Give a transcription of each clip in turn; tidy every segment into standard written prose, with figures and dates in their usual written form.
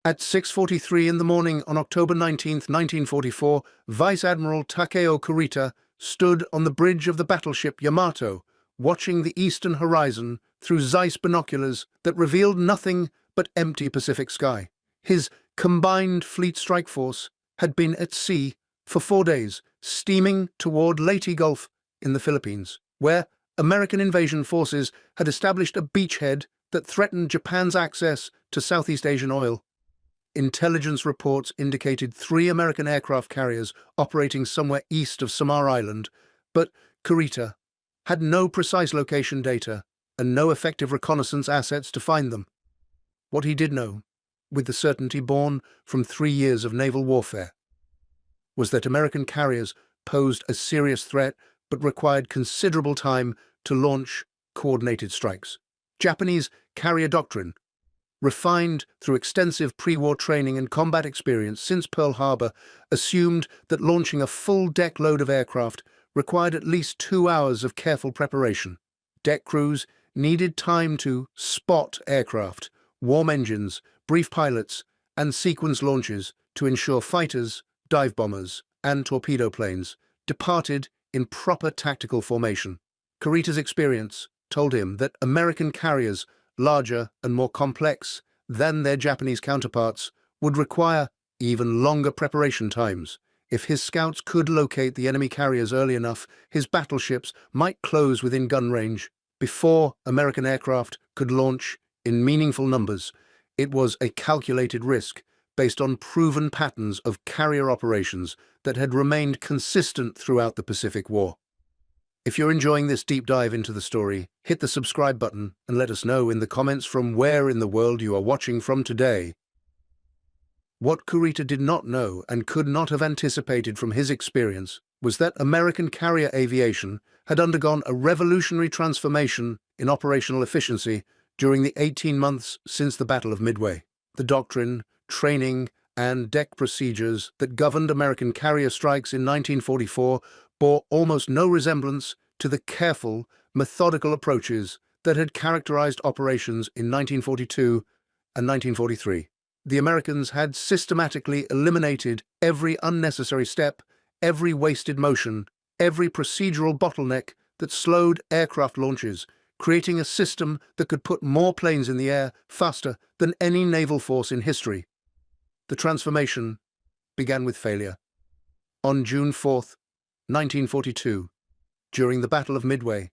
At 6:43 in the morning on October 19, 1944, Vice Admiral Kurita stood on the bridge of the battleship Yamato, watching the eastern horizon through Zeiss binoculars that revealed nothing but empty Pacific sky. His combined fleet strike force had been at sea for 4 days, steaming toward Leyte Gulf in the Philippines, where American invasion forces had established a beachhead that threatened Japan's access to Southeast Asian oil. Intelligence reports indicated 3 American aircraft carriers operating somewhere east of Samar Island, but Kurita had no precise location data and no effective reconnaissance assets to find them. What he did know, with the certainty born from 3 years of naval warfare, was that American carriers posed a serious threat but required considerable time to launch coordinated strikes. Japanese carrier doctrine, refined through extensive pre-war training and combat experience since Pearl Harbor, assumed that launching a full deck load of aircraft required at least 2 hours of careful preparation. Deck crews needed time to spot aircraft, warm engines, brief pilots, and sequence launches to ensure fighters, dive bombers, and torpedo planes departed in proper tactical formation. Kurita's experience told him that American carriers, larger and more complex than their Japanese counterparts, would require even longer preparation times. If his scouts could locate the enemy carriers early enough, his battleships might close within gun range before American aircraft could launch in meaningful numbers. It was a calculated risk based on proven patterns of carrier operations that had remained consistent throughout the Pacific War. If you're enjoying this deep dive into the story, hit the subscribe button and let us know in the comments from where in the world you are watching from today. What Kurita did not know and could not have anticipated from his experience was that American carrier aviation had undergone a revolutionary transformation in operational efficiency during the 18 months since the Battle of Midway. The doctrine, training, and deck procedures that governed American carrier strikes in 1944 bore almost no resemblance to the careful, methodical approaches that had characterized operations in 1942 and 1943. The Americans had systematically eliminated every unnecessary step, every wasted motion, every procedural bottleneck that slowed aircraft launches, creating a system that could put more planes in the air faster than any naval force in history. The transformation began with failure. On June 4, 1942, during the Battle of Midway,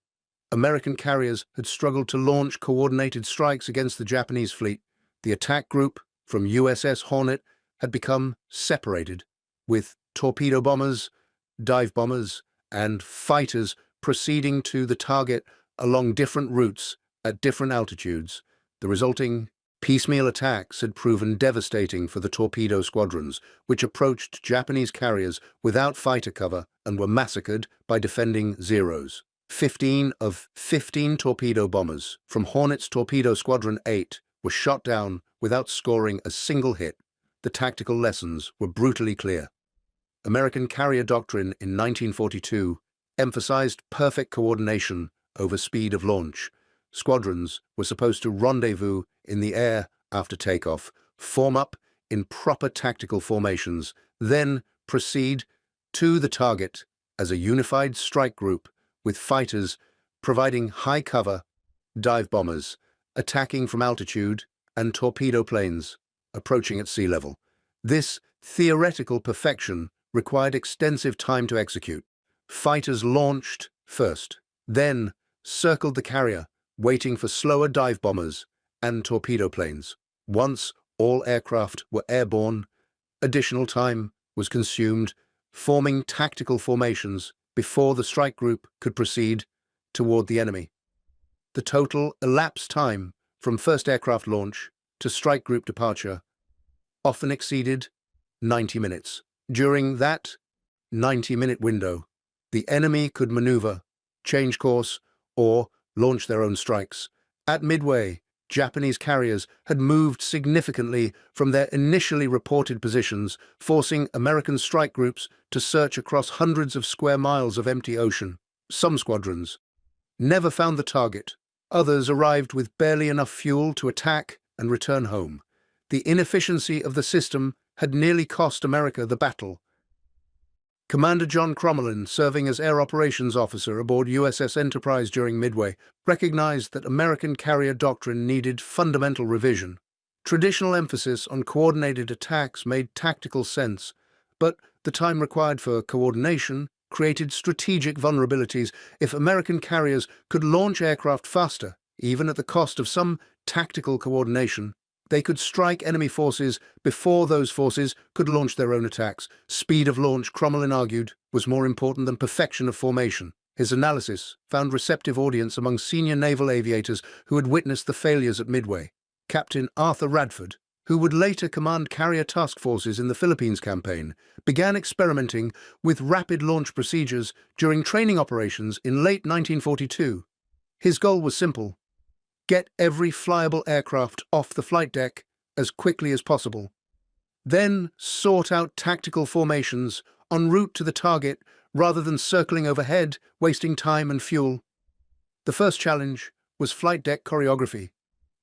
American carriers had struggled to launch coordinated strikes against the Japanese fleet. The attack group from USS Hornet had become separated, with torpedo bombers, dive bombers, and fighters proceeding to the target along different routes at different altitudes. The resulting piecemeal attacks had proven devastating for the torpedo squadrons, which approached Japanese carriers without fighter cover and were massacred by defending Zeros. 15 of 15 torpedo bombers from Hornet's Torpedo Squadron 8 were shot down without scoring a single hit. The tactical lessons were brutally clear. American carrier doctrine in 1942 emphasized perfect coordination over speed of launch. Squadrons were supposed to rendezvous in the air after takeoff, form up in proper tactical formations, then proceed to the target as a unified strike group with fighters providing high cover, dive bombers attacking from altitude, and torpedo planes approaching at sea level. This theoretical perfection required extensive time to execute. Fighters launched first, then circled the carrier, waiting for slower dive bombers and torpedo planes. Once all aircraft were airborne, additional time was consumed forming tactical formations before the strike group could proceed toward the enemy. The total elapsed time from first aircraft launch to strike group departure often exceeded 90 minutes. During that 90-minute window, the enemy could maneuver, change course, or launch their own strikes. At Midway, Japanese carriers had moved significantly from their initially reported positions, forcing American strike groups to search across hundreds of square miles of empty ocean. Some squadrons never found the target. Others arrived with barely enough fuel to attack and return home. The inefficiency of the system had nearly cost America the battle. Commander John Crommelin, serving as Air Operations Officer aboard USS Enterprise during Midway, recognized that American carrier doctrine needed fundamental revision. Traditional emphasis on coordinated attacks made tactical sense, but the time required for coordination created strategic vulnerabilities. If American carriers could launch aircraft faster, even at the cost of some tactical coordination, they could strike enemy forces before those forces could launch their own attacks. Speed of launch, Crommelin argued, was more important than perfection of formation. His analysis found receptive audience among senior naval aviators who had witnessed the failures at Midway. Captain Arthur Radford, who would later command carrier task forces in the Philippines campaign, began experimenting with rapid launch procedures during training operations in late 1942. His goal was simple: get every flyable aircraft off the flight deck as quickly as possible. Then sort out tactical formations en route to the target rather than circling overhead, wasting time and fuel. The first challenge was flight deck choreography.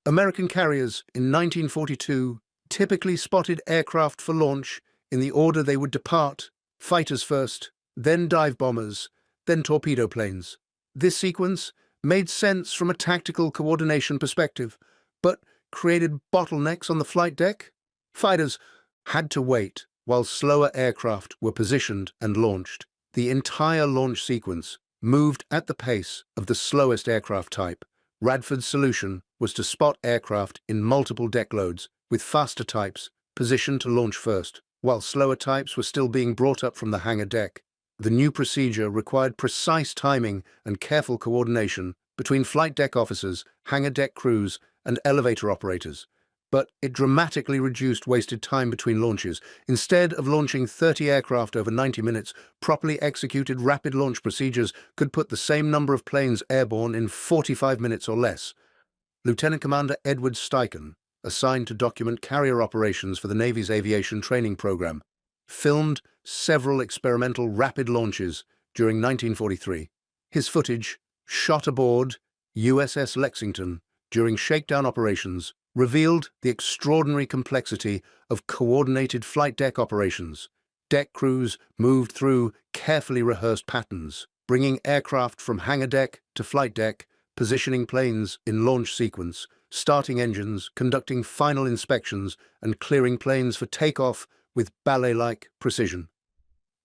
American carriers in 1942 typically spotted aircraft for launch in the order they would depart: fighters first, then dive bombers, then torpedo planes. This sequence made sense from a tactical coordination perspective, but created bottlenecks on the flight deck. Fighters had to wait while slower aircraft were positioned and launched. The entire launch sequence moved at the pace of the slowest aircraft type. Radford's solution was to spot aircraft in multiple deck loads, with faster types positioned to launch first, while slower types were still being brought up from the hangar deck. The new procedure required precise timing and careful coordination between flight deck officers, hangar deck crews, and elevator operators, but it dramatically reduced wasted time between launches. Instead of launching 30 aircraft over 90 minutes, properly executed rapid launch procedures could put the same number of planes airborne in 45 minutes or less. Lieutenant Commander Edward Steichen, assigned to document carrier operations for the Navy's aviation training program, filmed several experimental rapid launches during 1943. His footage, shot aboard USS Lexington during shakedown operations, revealed the extraordinary complexity of coordinated flight deck operations. Deck crews moved through carefully rehearsed patterns, bringing aircraft from hangar deck to flight deck, positioning planes in launch sequence, starting engines, conducting final inspections, and clearing planes for takeoff with ballet-like precision.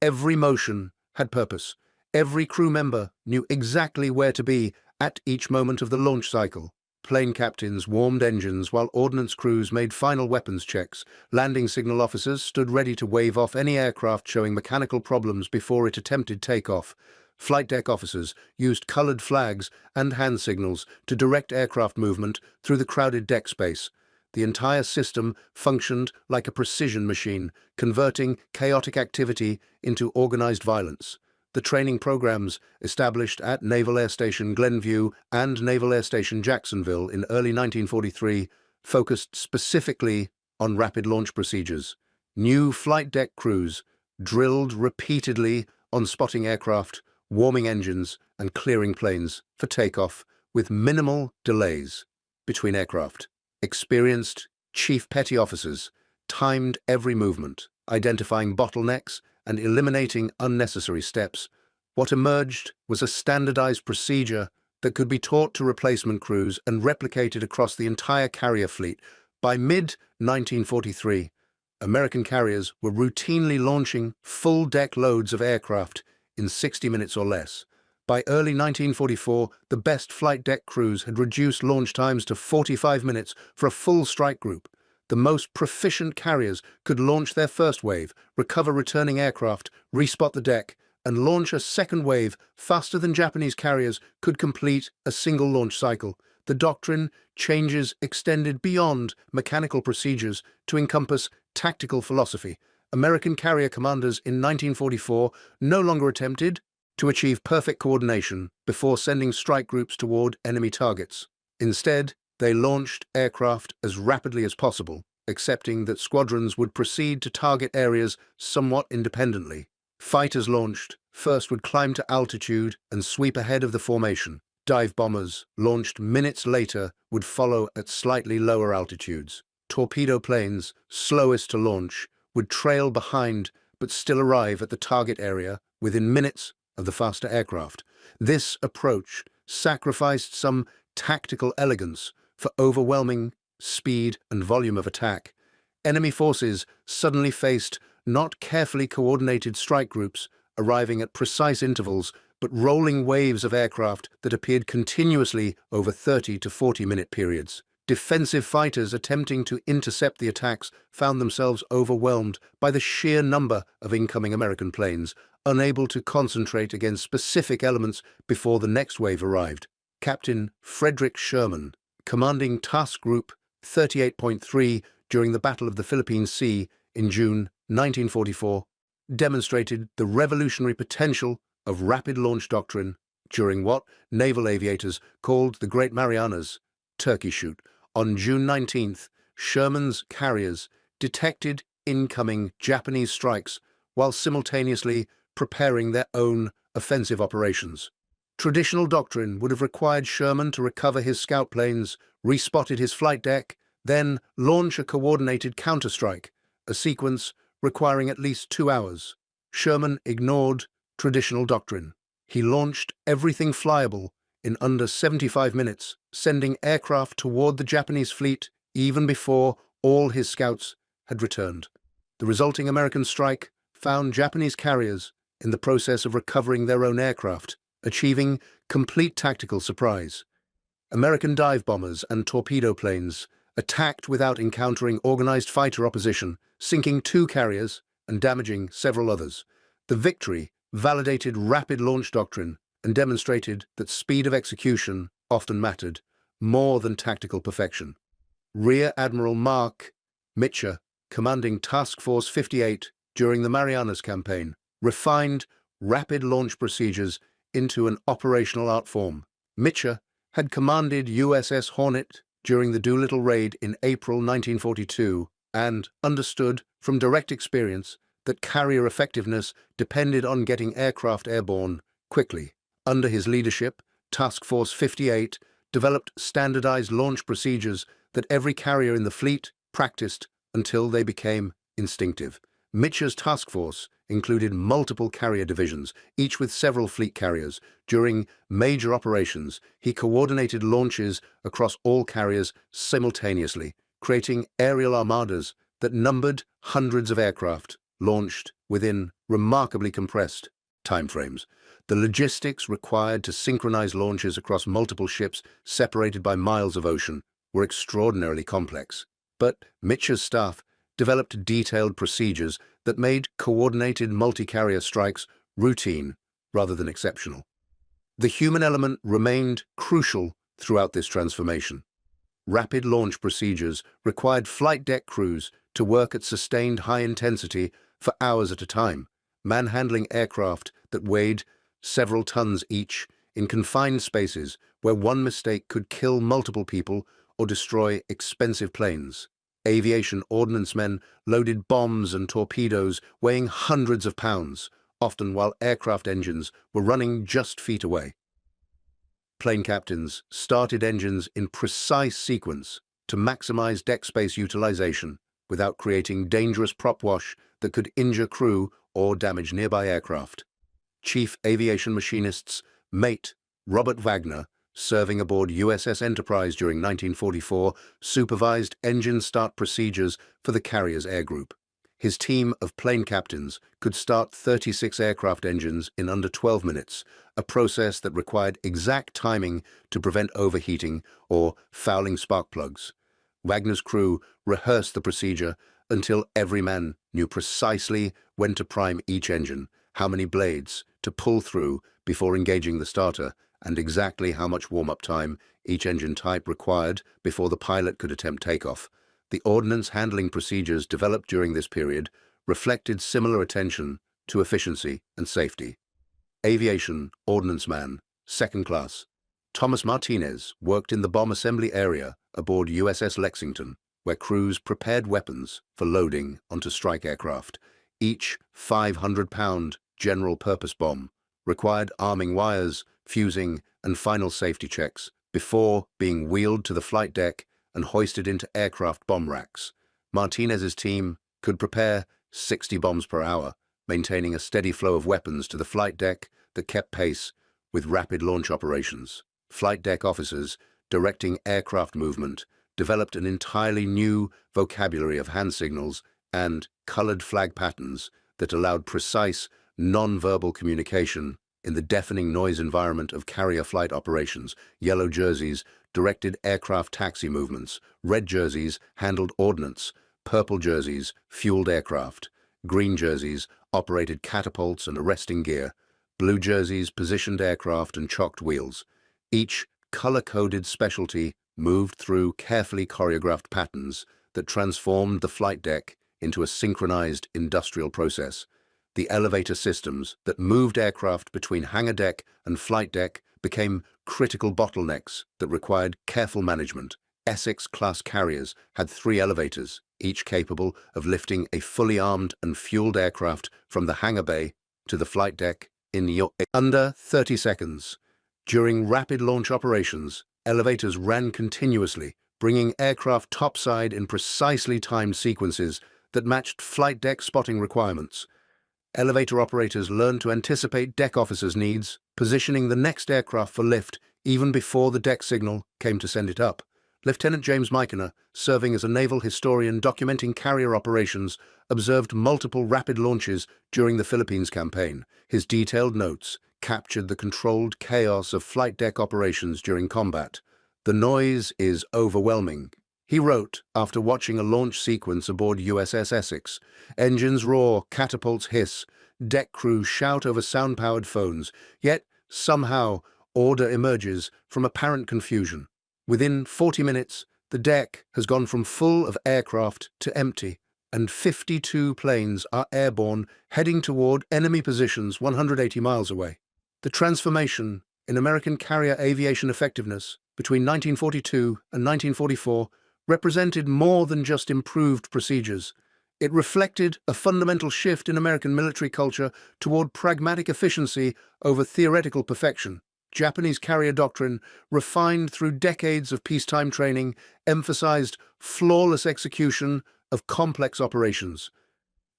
Every motion had purpose. Every crew member knew exactly where to be at each moment of the launch cycle. Plane captains warmed engines while ordnance crews made final weapons checks. Landing signal officers stood ready to wave off any aircraft showing mechanical problems before it attempted takeoff. Flight deck officers used colored flags and hand signals to direct aircraft movement through the crowded deck space. The entire system functioned like a precision machine, converting chaotic activity into organized violence. The training programs established at Naval Air Station Glenview and Naval Air Station Jacksonville in early 1943 focused specifically on rapid launch procedures. New flight deck crews drilled repeatedly on spotting aircraft, warming engines, and clearing planes for takeoff with minimal delays between aircraft. Experienced chief petty officers timed every movement, identifying bottlenecks and eliminating unnecessary steps. What emerged was a standardized procedure that could be taught to replacement crews and replicated across the entire carrier fleet. By mid-1943, American carriers were routinely launching full deck loads of aircraft in 60 minutes or less. By early 1944, the best flight deck crews had reduced launch times to 45 minutes for a full strike group. The most proficient carriers could launch their first wave, recover returning aircraft, respot the deck, and launch a second wave faster than Japanese carriers could complete a single launch cycle. The doctrine changes extended beyond mechanical procedures to encompass tactical philosophy. American carrier commanders in 1944 no longer attempted to achieve perfect coordination before sending strike groups toward enemy targets. Instead, they launched aircraft as rapidly as possible, accepting that squadrons would proceed to target areas somewhat independently. Fighters launched first would climb to altitude and sweep ahead of the formation. Dive bombers, launched minutes later, would follow at slightly lower altitudes. Torpedo planes, slowest to launch, would trail behind but still arrive at the target area within minutes of the faster aircraft. This approach sacrificed some tactical elegance for overwhelming speed and volume of attack. Enemy forces suddenly faced not carefully coordinated strike groups arriving at precise intervals, but rolling waves of aircraft that appeared continuously over 30 to 40-minute periods. Defensive fighters attempting to intercept the attacks found themselves overwhelmed by the sheer number of incoming American planes, unable to concentrate against specific elements before the next wave arrived. Captain Frederick Sherman, commanding Task Group 38.3 during the Battle of the Philippine Sea in June 1944, demonstrated the revolutionary potential of rapid launch doctrine during what naval aviators called the Great Marianas Turkey Shoot. On June 19th, Sherman's carriers detected incoming Japanese strikes while simultaneously preparing their own offensive operations. Traditional doctrine would have required Sherman to recover his scout planes, respotted his flight deck, then launch a coordinated counterstrike, a sequence requiring at least 2 hours. Sherman ignored traditional doctrine. He launched everything flyable in under 75 minutes, sending aircraft toward the Japanese fleet even before all his scouts had returned. The resulting American strike found Japanese carriers in the process of recovering their own aircraft, achieving complete tactical surprise. American dive bombers and torpedo planes attacked without encountering organized fighter opposition, sinking 2 carriers and damaging several others. The victory validated rapid launch doctrine and demonstrated that speed of execution often mattered more than tactical perfection. Rear Admiral Mark Mitchell, commanding Task Force 58 during the Marianas Campaign, refined rapid launch procedures into an operational art form. Mitchell had commanded USS Hornet during the Doolittle Raid in April 1942 and understood from direct experience that carrier effectiveness depended on getting aircraft airborne quickly. Under his leadership, Task Force 58 developed standardized launch procedures that every carrier in the fleet practiced until they became instinctive. Mitchell's task force included multiple carrier divisions, each with several fleet carriers. During major operations, he coordinated launches across all carriers simultaneously, creating aerial armadas that numbered hundreds of aircraft, launched within remarkably compressed timeframes. The logistics required to synchronize launches across multiple ships separated by miles of ocean were extraordinarily complex. But Mitchell's staff developed detailed procedures that made coordinated multi-carrier strikes routine rather than exceptional. The human element remained crucial throughout this transformation. Rapid launch procedures required flight deck crews to work at sustained high intensity for hours at a time, manhandling aircraft that weighed several tons each in confined spaces where one mistake could kill multiple people or destroy expensive planes. Aviation ordnance men loaded bombs and torpedoes weighing hundreds of pounds, often while aircraft engines were running just feet away. Plane captains started engines in precise sequence to maximize deck space utilization without creating dangerous prop wash that could injure crew or damage nearby aircraft. Chief aviation machinists mate Robert Wagner, serving aboard USS Enterprise during 1944, supervised engine start procedures for the carrier's air group. His team of plane captains could start 36 aircraft engines in under 12 minutes, a process that required exact timing to prevent overheating or fouling spark plugs. Wagner's crew rehearsed the procedure until every man knew precisely when to prime each engine, how many blades to pull through before engaging the starter, and exactly how much warm-up time each engine type required before the pilot could attempt takeoff. The ordnance handling procedures developed during this period reflected similar attention to efficiency and safety. Aviation Ordnance Man, Second Class Thomas Martinez worked in the bomb assembly area aboard USS Lexington, where crews prepared weapons for loading onto strike aircraft. Each 500-pound general-purpose bomb required arming wires, fusing, and final safety checks before being wheeled to the flight deck and hoisted into aircraft bomb racks. Martinez's team could prepare 60 bombs per hour, maintaining a steady flow of weapons to the flight deck that kept pace with rapid launch operations. Flight deck officers, directing aircraft movement, developed an entirely new vocabulary of hand signals and colored flag patterns that allowed precise, non-verbal communication in the deafening noise environment of carrier flight operations. Yellow jerseys directed aircraft taxi movements, red jerseys handled ordnance, purple jerseys fueled aircraft, green jerseys operated catapults and arresting gear, blue jerseys positioned aircraft and chocked wheels. Each color-coded specialty moved through carefully choreographed patterns that transformed the flight deck into a synchronized industrial process. The elevator systems that moved aircraft between hangar deck and flight deck became critical bottlenecks that required careful management. Essex-class carriers had 3 elevators, each capable of lifting a fully armed and fueled aircraft from the hangar bay to the flight deck in under 30 seconds. During rapid launch operations, elevators ran continuously, bringing aircraft topside in precisely timed sequences that matched flight deck spotting requirements. Elevator operators learned to anticipate deck officers' needs, positioning the next aircraft for lift even before the deck signal came to send it up. Lieutenant James Michener, serving as a naval historian documenting carrier operations, observed multiple rapid launches during the Philippines campaign. His detailed notes captured the controlled chaos of flight deck operations during combat. "The noise is overwhelming," he wrote after watching a launch sequence aboard USS Essex. "Engines roar, catapults hiss, deck crews shout over sound-powered phones, yet somehow order emerges from apparent confusion. Within 40 minutes, the deck has gone from full of aircraft to empty, and 52 planes are airborne, heading toward enemy positions 180 miles away." The transformation in American carrier aviation effectiveness between 1942 and 1944 represented more than just improved procedures. It reflected a fundamental shift in American military culture toward pragmatic efficiency over theoretical perfection. Japanese carrier doctrine, refined through decades of peacetime training, emphasized flawless execution of complex operations.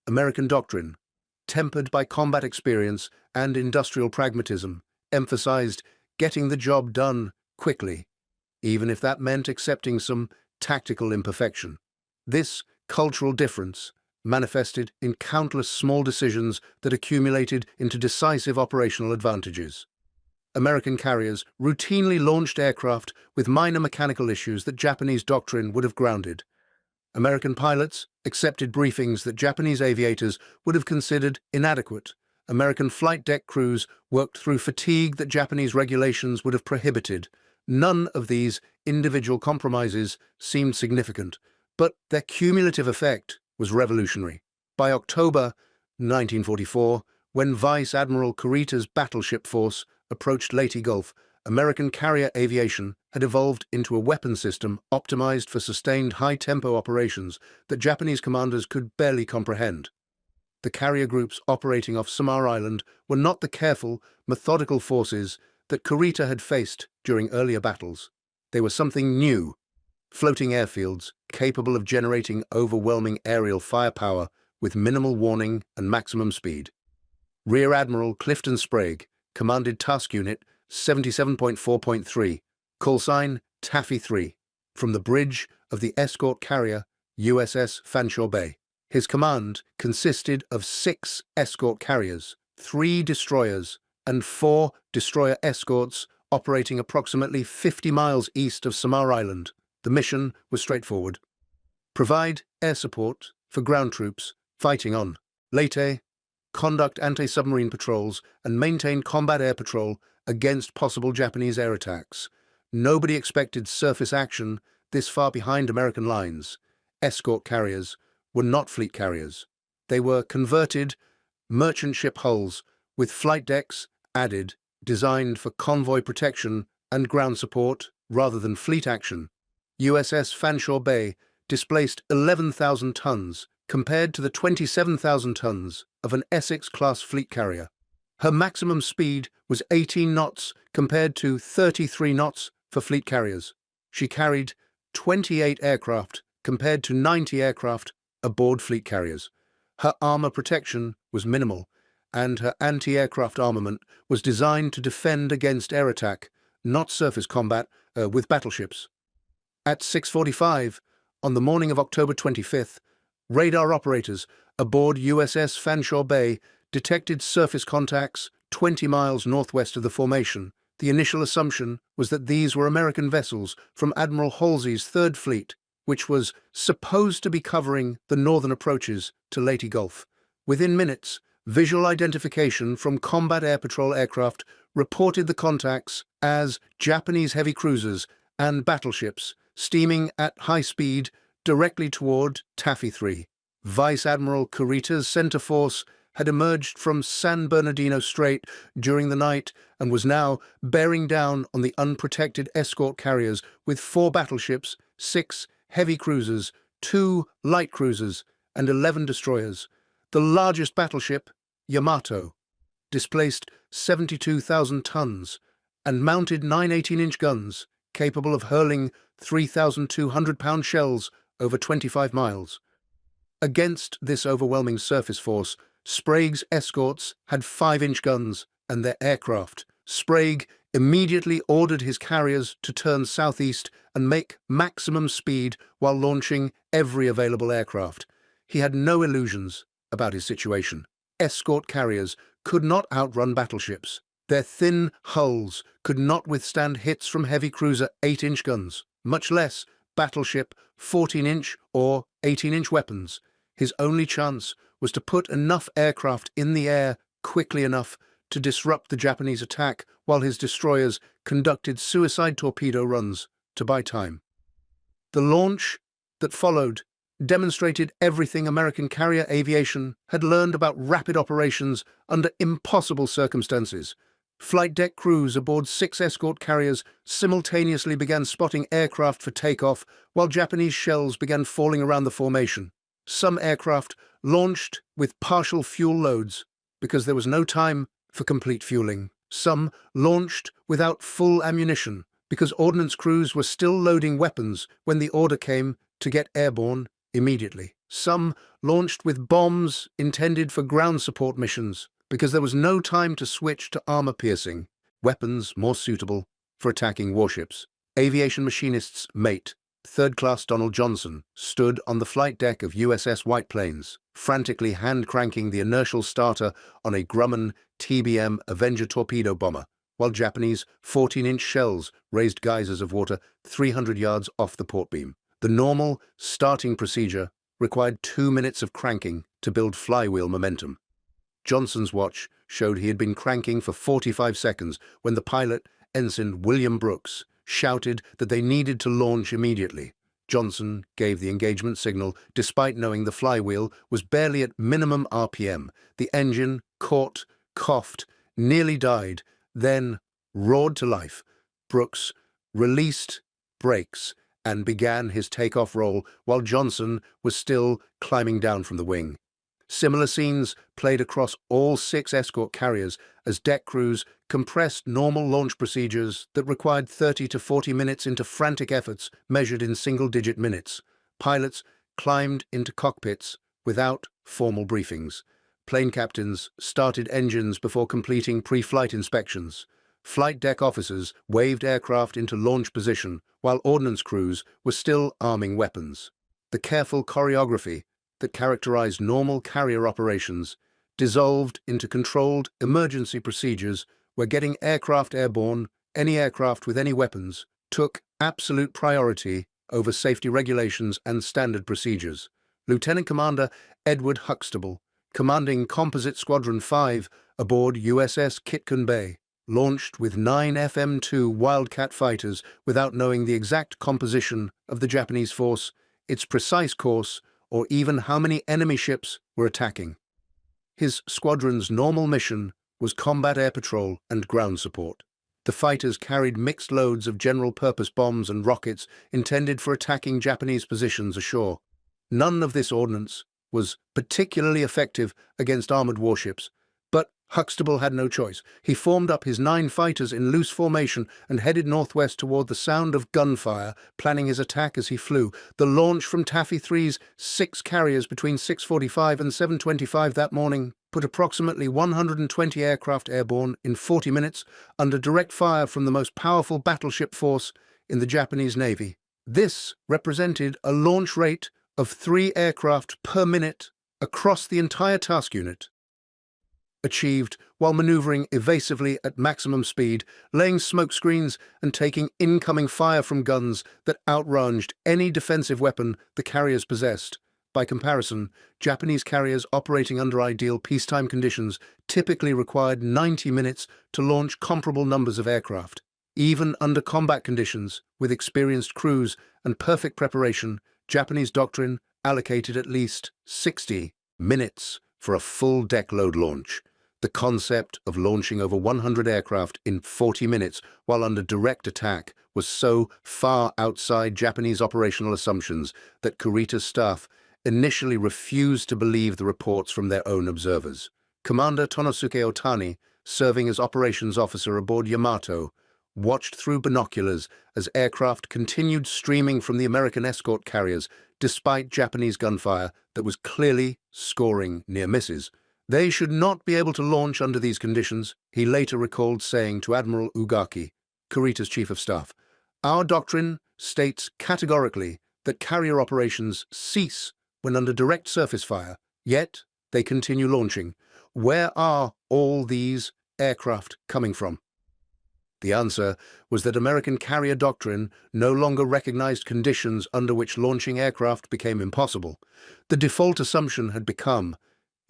American doctrine, tempered by combat experience and industrial pragmatism, emphasized getting the job done quickly, even if that meant accepting some tactical imperfection. This cultural difference manifested in countless small decisions that accumulated into decisive operational advantages. American carriers routinely launched aircraft with minor mechanical issues that Japanese doctrine would have grounded. American pilots accepted briefings that Japanese aviators would have considered inadequate. American flight deck crews worked through fatigue that Japanese regulations would have prohibited. None of these individual compromises seemed significant, but their cumulative effect was revolutionary. By October 1944, when Vice Admiral Kurita's battleship force approached Leyte Gulf, American carrier aviation had evolved into a weapon system optimized for sustained high-tempo operations that Japanese commanders could barely comprehend. The carrier groups operating off Samar Island were not the careful, methodical forces that Kurita had faced during earlier battles. They were something new, floating airfields capable of generating overwhelming aerial firepower with minimal warning and maximum speed. Rear Admiral Clifton Sprague commanded Task Unit 77.4.3, callsign Taffy 3, from the bridge of the escort carrier USS Fanshawe Bay. His command consisted of 6 escort carriers, 3 destroyers, and 4 destroyer escorts operating approximately 50 miles east of Samar Island. The mission was straightforward: provide air support for ground troops fighting on Leyte, conduct anti-submarine patrols, and maintain combat air patrol against possible Japanese air attacks. Nobody expected surface action this far behind American lines. Escort carriers were not fleet carriers. They were converted merchant ship hulls with flight decks added, designed for convoy protection and ground support rather than fleet action. USS Fanshawe Bay displaced 11,000 tons compared to the 27,000 tons of an Essex-class fleet carrier. Her maximum speed was 18 knots compared to 33 knots for fleet carriers. She carried 28 aircraft compared to 90 aircraft aboard fleet carriers. Her armor protection was minimal, and her anti-aircraft armament was designed to defend against air attack, not surface combat with battleships. At 6:45, on the morning of October 25th, radar operators aboard USS Fanshawe Bay detected surface contacts 20 miles northwest of the formation. The initial assumption was that these were American vessels from Admiral Halsey's Third Fleet, which was supposed to be covering the northern approaches to Leyte Gulf. Within minutes, visual identification from Combat Air Patrol aircraft reported the contacts as Japanese heavy cruisers and battleships steaming at high speed directly toward Taffy 3. Vice Admiral Kurita's center force had emerged from San Bernardino Strait during the night and was now bearing down on the unprotected escort carriers with 4 battleships, 6 heavy cruisers, 2 light cruisers, and 11 destroyers. The largest battleship, Yamato, displaced 72,000 tons and mounted 9 18-inch guns capable of hurling 3,200-pound shells over 25 miles. Against this overwhelming surface force, Sprague's escorts had 5-inch guns and their aircraft. Sprague immediately ordered his carriers to turn southeast and make maximum speed while launching every available aircraft. He had no illusions about his situation. Escort carriers could not outrun battleships. Their thin hulls could not withstand hits from heavy cruiser 8-inch guns, much less battleship 14-inch or 18-inch weapons. His only chance was to put enough aircraft in the air quickly enough to disrupt the Japanese attack while his destroyers conducted suicide torpedo runs to buy time. The launch that followed demonstrated everything American carrier aviation had learned about rapid operations under impossible circumstances. Flight deck crews aboard 6 escort carriers simultaneously began spotting aircraft for takeoff while Japanese shells began falling around the formation. Some aircraft launched with partial fuel loads because there was no time for complete fueling. Some launched without full ammunition because ordnance crews were still loading weapons when the order came to get airborne immediately. Some launched with bombs intended for ground support missions because there was no time to switch to armor-piercing weapons more suitable for attacking warships. Aviation machinist's mate, Third-Class Donald Johnson, stood on the flight deck of USS White Plains, frantically hand-cranking the inertial starter on a Grumman TBM Avenger torpedo bomber, while Japanese 14-inch shells raised geysers of water 300 yards off the port beam. The normal starting procedure required 2 minutes of cranking to build flywheel momentum. Johnson's watch showed he had been cranking for 45 seconds when the pilot, Ensign William Brooks, shouted that they needed to launch immediately. Johnson gave the engagement signal despite knowing the flywheel was barely at minimum RPM. The engine caught, coughed, nearly died, then roared to life. Brooks released brakes and began his takeoff roll while Johnson was still climbing down from the wing. Similar scenes played across all 6 escort carriers as deck crews compressed normal launch procedures that required 30 to 40 minutes into frantic efforts measured in single-digit minutes. Pilots climbed into cockpits without formal briefings. Plane captains started engines before completing pre-flight inspections. Flight deck officers waved aircraft into launch position while ordnance crews were still arming weapons. The careful choreography that characterized normal carrier operations dissolved into controlled emergency procedures where getting aircraft airborne, any aircraft with any weapons, took absolute priority over safety regulations and standard procedures. Lieutenant Commander Edward Huxtable, commanding Composite Squadron 5 aboard USS Kitcon Bay, launched with 9 FM-2 Wildcat fighters without knowing the exact composition of the Japanese force, its precise course, or even how many enemy ships were attacking. His squadron's normal mission was combat air patrol and ground support. The fighters carried mixed loads of general-purpose bombs and rockets intended for attacking Japanese positions ashore. None of this ordnance was particularly effective against armored warships, but Huxtable had no choice. He formed up his 9 fighters in loose formation and headed northwest toward the sound of gunfire, planning his attack as he flew. The launch from Taffy 3's 6 carriers between 6:45 and 7:25 that morning put approximately 120 aircraft airborne in 40 minutes under direct fire from the most powerful battleship force in the Japanese Navy. This represented a launch rate of 3 aircraft per minute across the entire task unit, achieved while maneuvering evasively at maximum speed, laying smoke screens and taking incoming fire from guns that outranged any defensive weapon the carriers possessed. By comparison, Japanese carriers operating under ideal peacetime conditions typically required 90 minutes to launch comparable numbers of aircraft. Even under combat conditions, with experienced crews and perfect preparation, Japanese doctrine allocated at least 60 minutes for a full deck load launch. The concept of launching over 100 aircraft in 40 minutes while under direct attack was so far outside Japanese operational assumptions that Kurita's staff initially refused to believe the reports from their own observers. Commander Tonosuke Otani, serving as operations officer aboard Yamato, watched through binoculars as aircraft continued streaming from the American escort carriers despite Japanese gunfire that was clearly scoring near misses. They should not be able to launch under these conditions, he later recalled saying to Admiral Ugaki, Kurita's chief of staff. Our doctrine states categorically that carrier operations cease when under direct surface fire, yet they continue launching. Where are all these aircraft coming from? The answer was that American carrier doctrine no longer recognized conditions under which launching aircraft became impossible. The default assumption had become,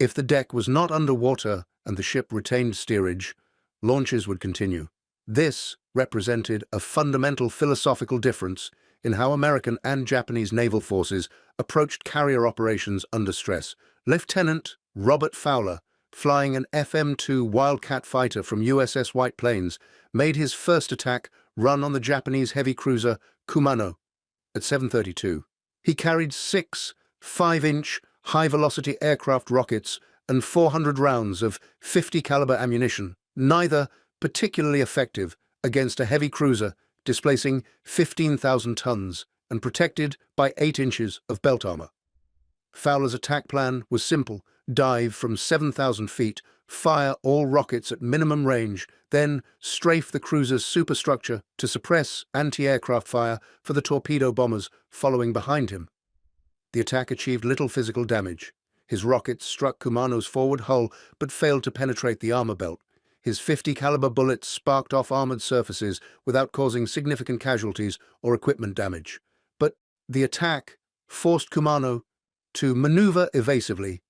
if the deck was not underwater and the ship retained steerage, launches would continue. This represented a fundamental philosophical difference in how American and Japanese naval forces approached carrier operations under stress. Lieutenant Robert Fowler, flying an FM-2 Wildcat fighter from USS White Plains, made his first attack run on the Japanese heavy cruiser Kumano at 7:32. He carried 6 5-inch high-velocity aircraft rockets and 400 rounds of 50-caliber ammunition, neither particularly effective against a heavy cruiser displacing 15,000 tons and protected by 8 inches of belt armor. Fowler's attack plan was simple: dive from 7,000 feet, fire all rockets at minimum range, then strafe the cruiser's superstructure to suppress anti-aircraft fire for the torpedo bombers following behind him. The attack achieved little physical damage. His rockets struck Kumano's forward hull but failed to penetrate the armor belt. His 50-caliber bullets sparked off armored surfaces without causing significant casualties or equipment damage. But the attack forced Kumano to maneuver evasively,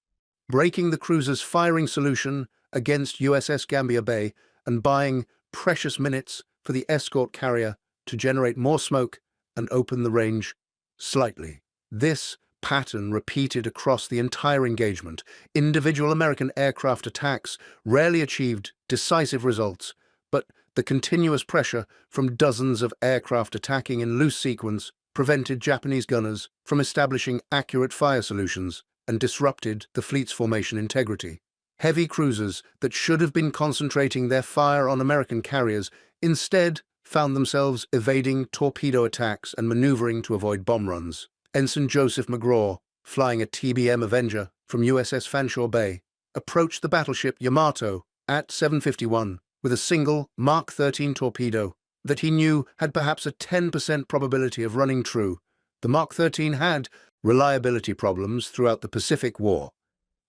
breaking the cruiser's firing solution against USS Gambier Bay and buying precious minutes for the escort carrier to generate more smoke and open the range slightly. This pattern repeated across the entire engagement. Individual American aircraft attacks rarely achieved decisive results, but the continuous pressure from dozens of aircraft attacking in loose sequence prevented Japanese gunners from establishing accurate fire solutions and disrupted the fleet's formation integrity. Heavy cruisers that should have been concentrating their fire on American carriers instead found themselves evading torpedo attacks and maneuvering to avoid bomb runs. Ensign Joseph McGraw, flying a TBM Avenger from USS Fanshawe Bay, approached the battleship Yamato at 7:51 with a single Mark 13 torpedo that he knew had perhaps a 10% probability of running true. The Mark 13 had reliability problems throughout the Pacific War.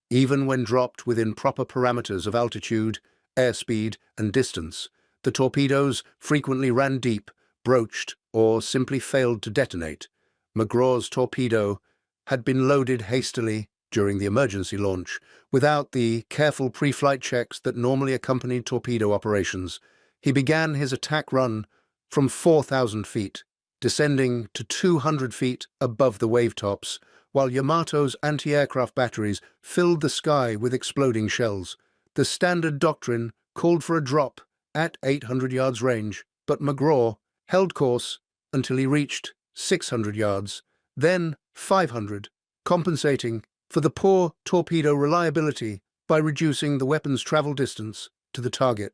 Even when dropped within proper parameters of altitude, airspeed, and distance, the torpedoes frequently ran deep, broached, or simply failed to detonate. McGraw's torpedo had been loaded hastily during the emergency launch, without the careful pre-flight checks that normally accompanied torpedo operations. He began his attack run from 4,000 feet, descending to 200 feet above the wave tops, while Yamato's anti-aircraft batteries filled the sky with exploding shells. The standard doctrine called for a drop at 800 yards range, but McGraw held course until he reached 600 yards, then 500, compensating for the poor torpedo reliability by reducing the weapon's travel distance to the target.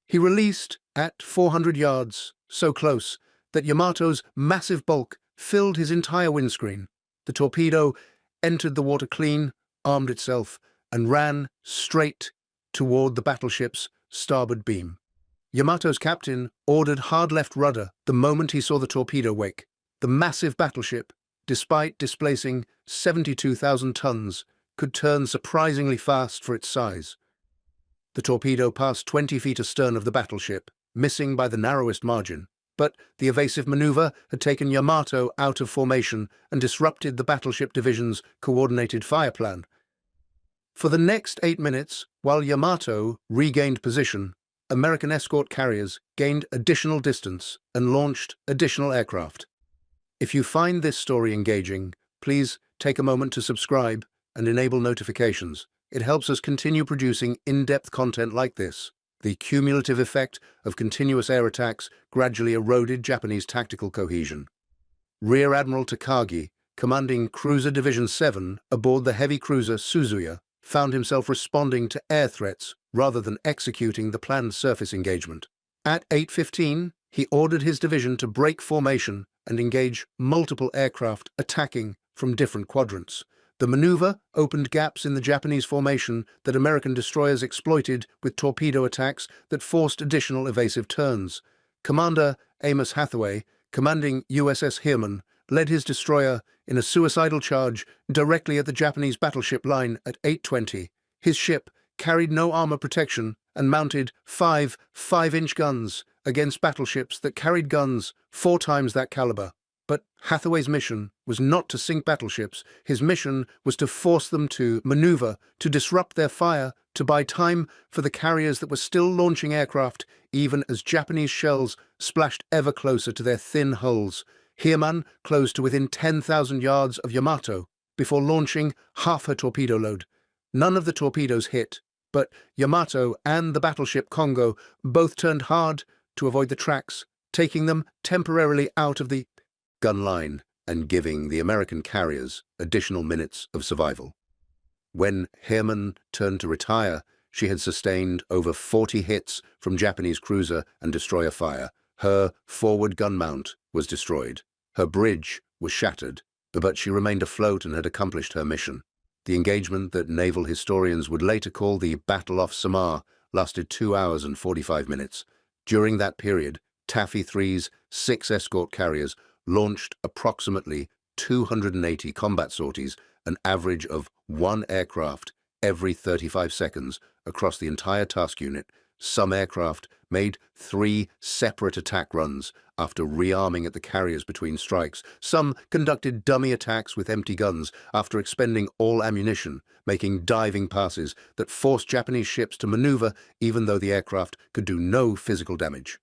He released at 400 yards, so close that Yamato's massive bulk filled his entire windscreen. The torpedo entered the water clean, armed itself, and ran straight toward the battleship's starboard beam. Yamato's captain ordered hard left rudder the moment he saw the torpedo wake. The massive battleship, despite displacing 72,000 tons, could turn surprisingly fast for its size. The torpedo passed 20 feet astern of the battleship, missing by the narrowest margin. But the evasive maneuver had taken Yamato out of formation and disrupted the battleship division's coordinated fire plan. For the next 8 minutes, while Yamato regained position, American escort carriers gained additional distance and launched additional aircraft. If you find this story engaging, please take a moment to subscribe and enable notifications. It helps us continue producing in-depth content like this. The cumulative effect of continuous air attacks gradually eroded Japanese tactical cohesion. Rear Admiral Takagi, commanding Cruiser Division 7 aboard the heavy cruiser Suzuya, found himself responding to air threats rather than executing the planned surface engagement. At 8:15, he ordered his division to break formation and engage multiple aircraft attacking from different quadrants. The maneuver opened gaps in the Japanese formation that American destroyers exploited with torpedo attacks that forced additional evasive turns. Commander Amos Hathaway, commanding USS Heermann, led his destroyer in a suicidal charge directly at the Japanese battleship line at 8:20. His ship carried no armor protection and mounted 5-inch guns against battleships that carried guns 4 times that caliber. But Hathaway's mission was not to sink battleships. His mission was to force them to maneuver, to disrupt their fire, to buy time for the carriers that were still launching aircraft, even as Japanese shells splashed ever closer to their thin hulls. Heermann closed to within 10,000 yards of Yamato before launching half her torpedo load. None of the torpedoes hit, but Yamato and the battleship Kongo both turned hard to avoid the tracks, taking them temporarily out of the gun line and giving the American carriers additional minutes of survival. When Heermann turned to retire, she had sustained over 40 hits from Japanese cruiser and destroyer fire. Her forward gun mount was destroyed. Her bridge was shattered, but she remained afloat and had accomplished her mission. The engagement that naval historians would later call the Battle off Samar lasted 2 hours and 45 minutes. During that period, Taffy 3's 6 escort carriers launched approximately 280 combat sorties, an average of 1 aircraft every 35 seconds across the entire task unit. Some aircraft made 3 separate attack runs after rearming at the carriers between strikes. Some conducted dummy attacks with empty guns after expending all ammunition, making diving passes that forced Japanese ships to maneuver even though the aircraft could do no physical damage.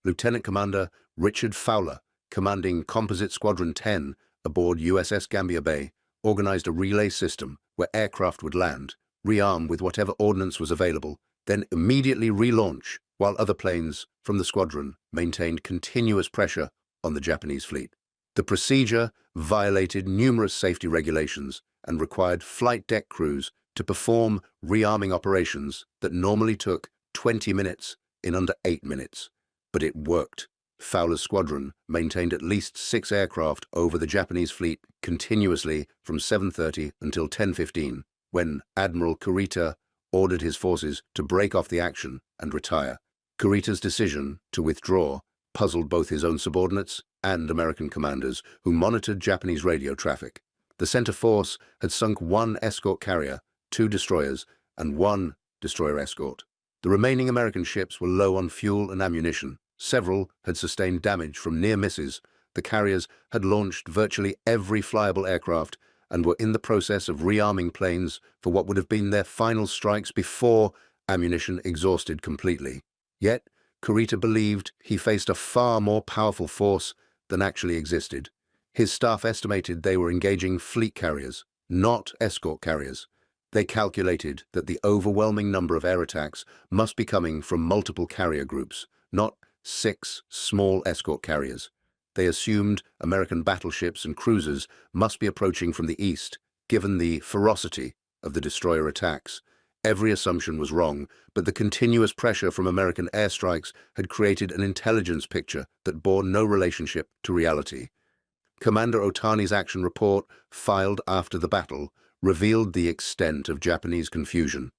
Lieutenant Commander Richard Fowler, commanding Composite Squadron 10 aboard USS Gambier Bay, organized a relay system where aircraft would land, rearm with whatever ordnance was available, then immediately relaunch while other planes from the squadron maintained continuous pressure on the Japanese fleet. The procedure violated numerous safety regulations and required flight deck crews to perform rearming operations that normally took 20 minutes in under 8 minutes. But it worked. Fowler's squadron maintained at least 6 aircraft over the Japanese fleet continuously from 7:30 until 10:15, when Admiral Kurita ordered his forces to break off the action and retire. Kurita's decision to withdraw puzzled both his own subordinates and American commanders who monitored Japanese radio traffic. The center force had sunk 1 escort carrier, 2 destroyers, and 1 destroyer escort. The remaining American ships were low on fuel and ammunition. Several had sustained damage from near misses. The carriers had launched virtually every flyable aircraft and were in the process of rearming planes for what would have been their final strikes before ammunition exhausted completely. Yet, Kurita believed he faced a far more powerful force than actually existed. His staff estimated they were engaging fleet carriers, not escort carriers. They calculated that the overwhelming number of air attacks must be coming from multiple carrier groups, not 6 small escort carriers. They assumed American battleships and cruisers must be approaching from the east, given the ferocity of the destroyer attacks. Every assumption was wrong, but the continuous pressure from American airstrikes had created an intelligence picture that bore no relationship to reality. Commander Otani's action report, filed after the battle, revealed the extent of Japanese confusion.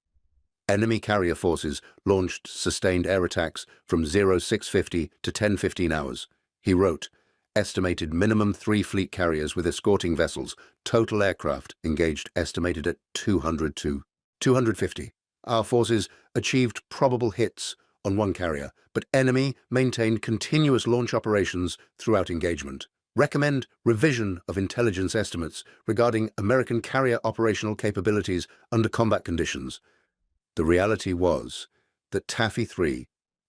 Enemy carrier forces launched sustained air attacks from 0650 to 1015 hours. He wrote, estimated minimum 3 fleet carriers with escorting vessels, total aircraft engaged estimated at 200 to 250. Our forces achieved probable hits on 1 carrier, but enemy maintained continuous launch operations throughout engagement. Recommend revision of intelligence estimates regarding American carrier operational capabilities under combat conditions. The reality was that Taffy 3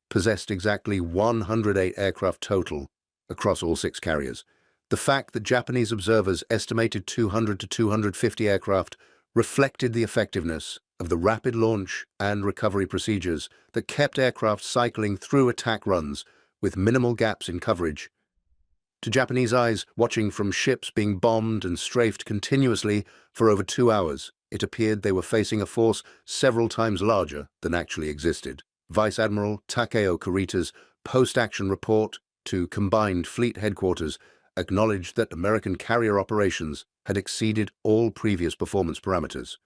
possessed exactly 108 aircraft total across all 6 carriers. The fact that Japanese observers estimated 200 to 250 aircraft reflected the effectiveness of the rapid launch and recovery procedures that kept aircraft cycling through attack runs with minimal gaps in coverage. To Japanese eyes, watching from ships being bombed and strafed continuously for over 2 hours, it appeared they were facing a force several times larger than actually existed. Vice Admiral Kurita's post-action report to Combined Fleet Headquarters acknowledged that American carrier operations had exceeded all previous performance parameters.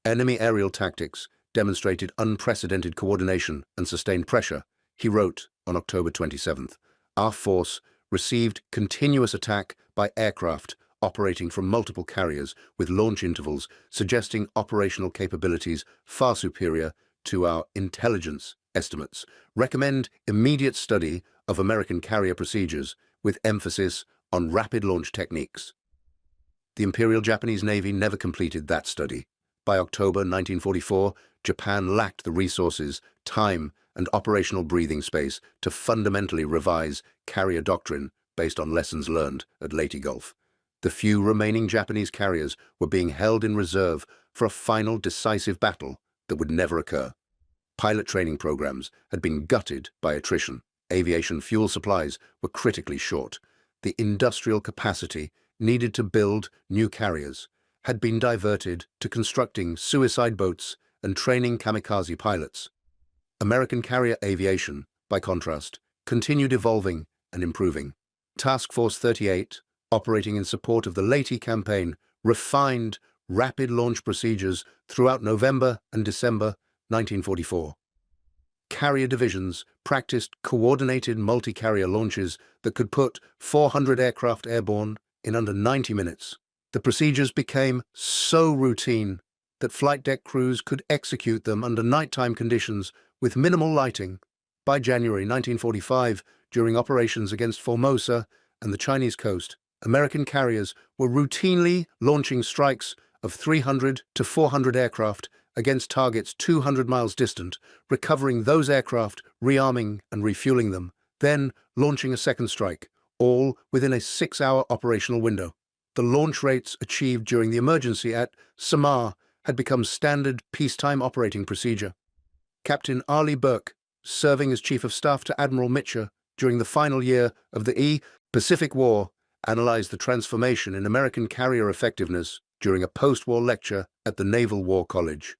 Enemy aerial tactics demonstrated unprecedented coordination and sustained pressure, he wrote on October 27th. Our force received continuous attack by aircraft operating from multiple carriers with launch intervals suggesting operational capabilities far superior to our intelligence estimates. Recommend immediate study of American carrier procedures with emphasis on rapid launch techniques. The Imperial Japanese Navy never completed that study. By October 1944, Japan lacked the resources, time, and operational breathing space to fundamentally revise carrier doctrine based on lessons learned at Leyte Gulf. The few remaining Japanese carriers were being held in reserve for a final decisive battle that would never occur. Pilot training programs had been gutted by attrition. Aviation fuel supplies were critically short. The industrial capacity needed to build new carriers had been diverted to constructing suicide boats and training kamikaze pilots. American carrier aviation, by contrast, continued evolving and improving. Task Force 38, operating in support of the Leyte campaign, refined rapid launch procedures throughout November and December 1944. Carrier divisions practiced coordinated multi-carrier launches that could put 400 aircraft airborne in under 90 minutes. The procedures became so routine that flight deck crews could execute them under nighttime conditions with minimal lighting. By January 1945, during operations against Formosa and the Chinese coast, American carriers were routinely launching strikes of 300 to 400 aircraft against targets 200 miles distant, recovering those aircraft, rearming and refueling them, then launching a second strike, all within a 6-hour operational window. The launch rates achieved during the emergency at Samar had become standard peacetime operating procedure. Captain Ali Burke, serving as Chief of Staff to Admiral Mitchell during the final year of the Pacific War, analyzed the transformation in American carrier effectiveness during a post-war lecture at the Naval War College.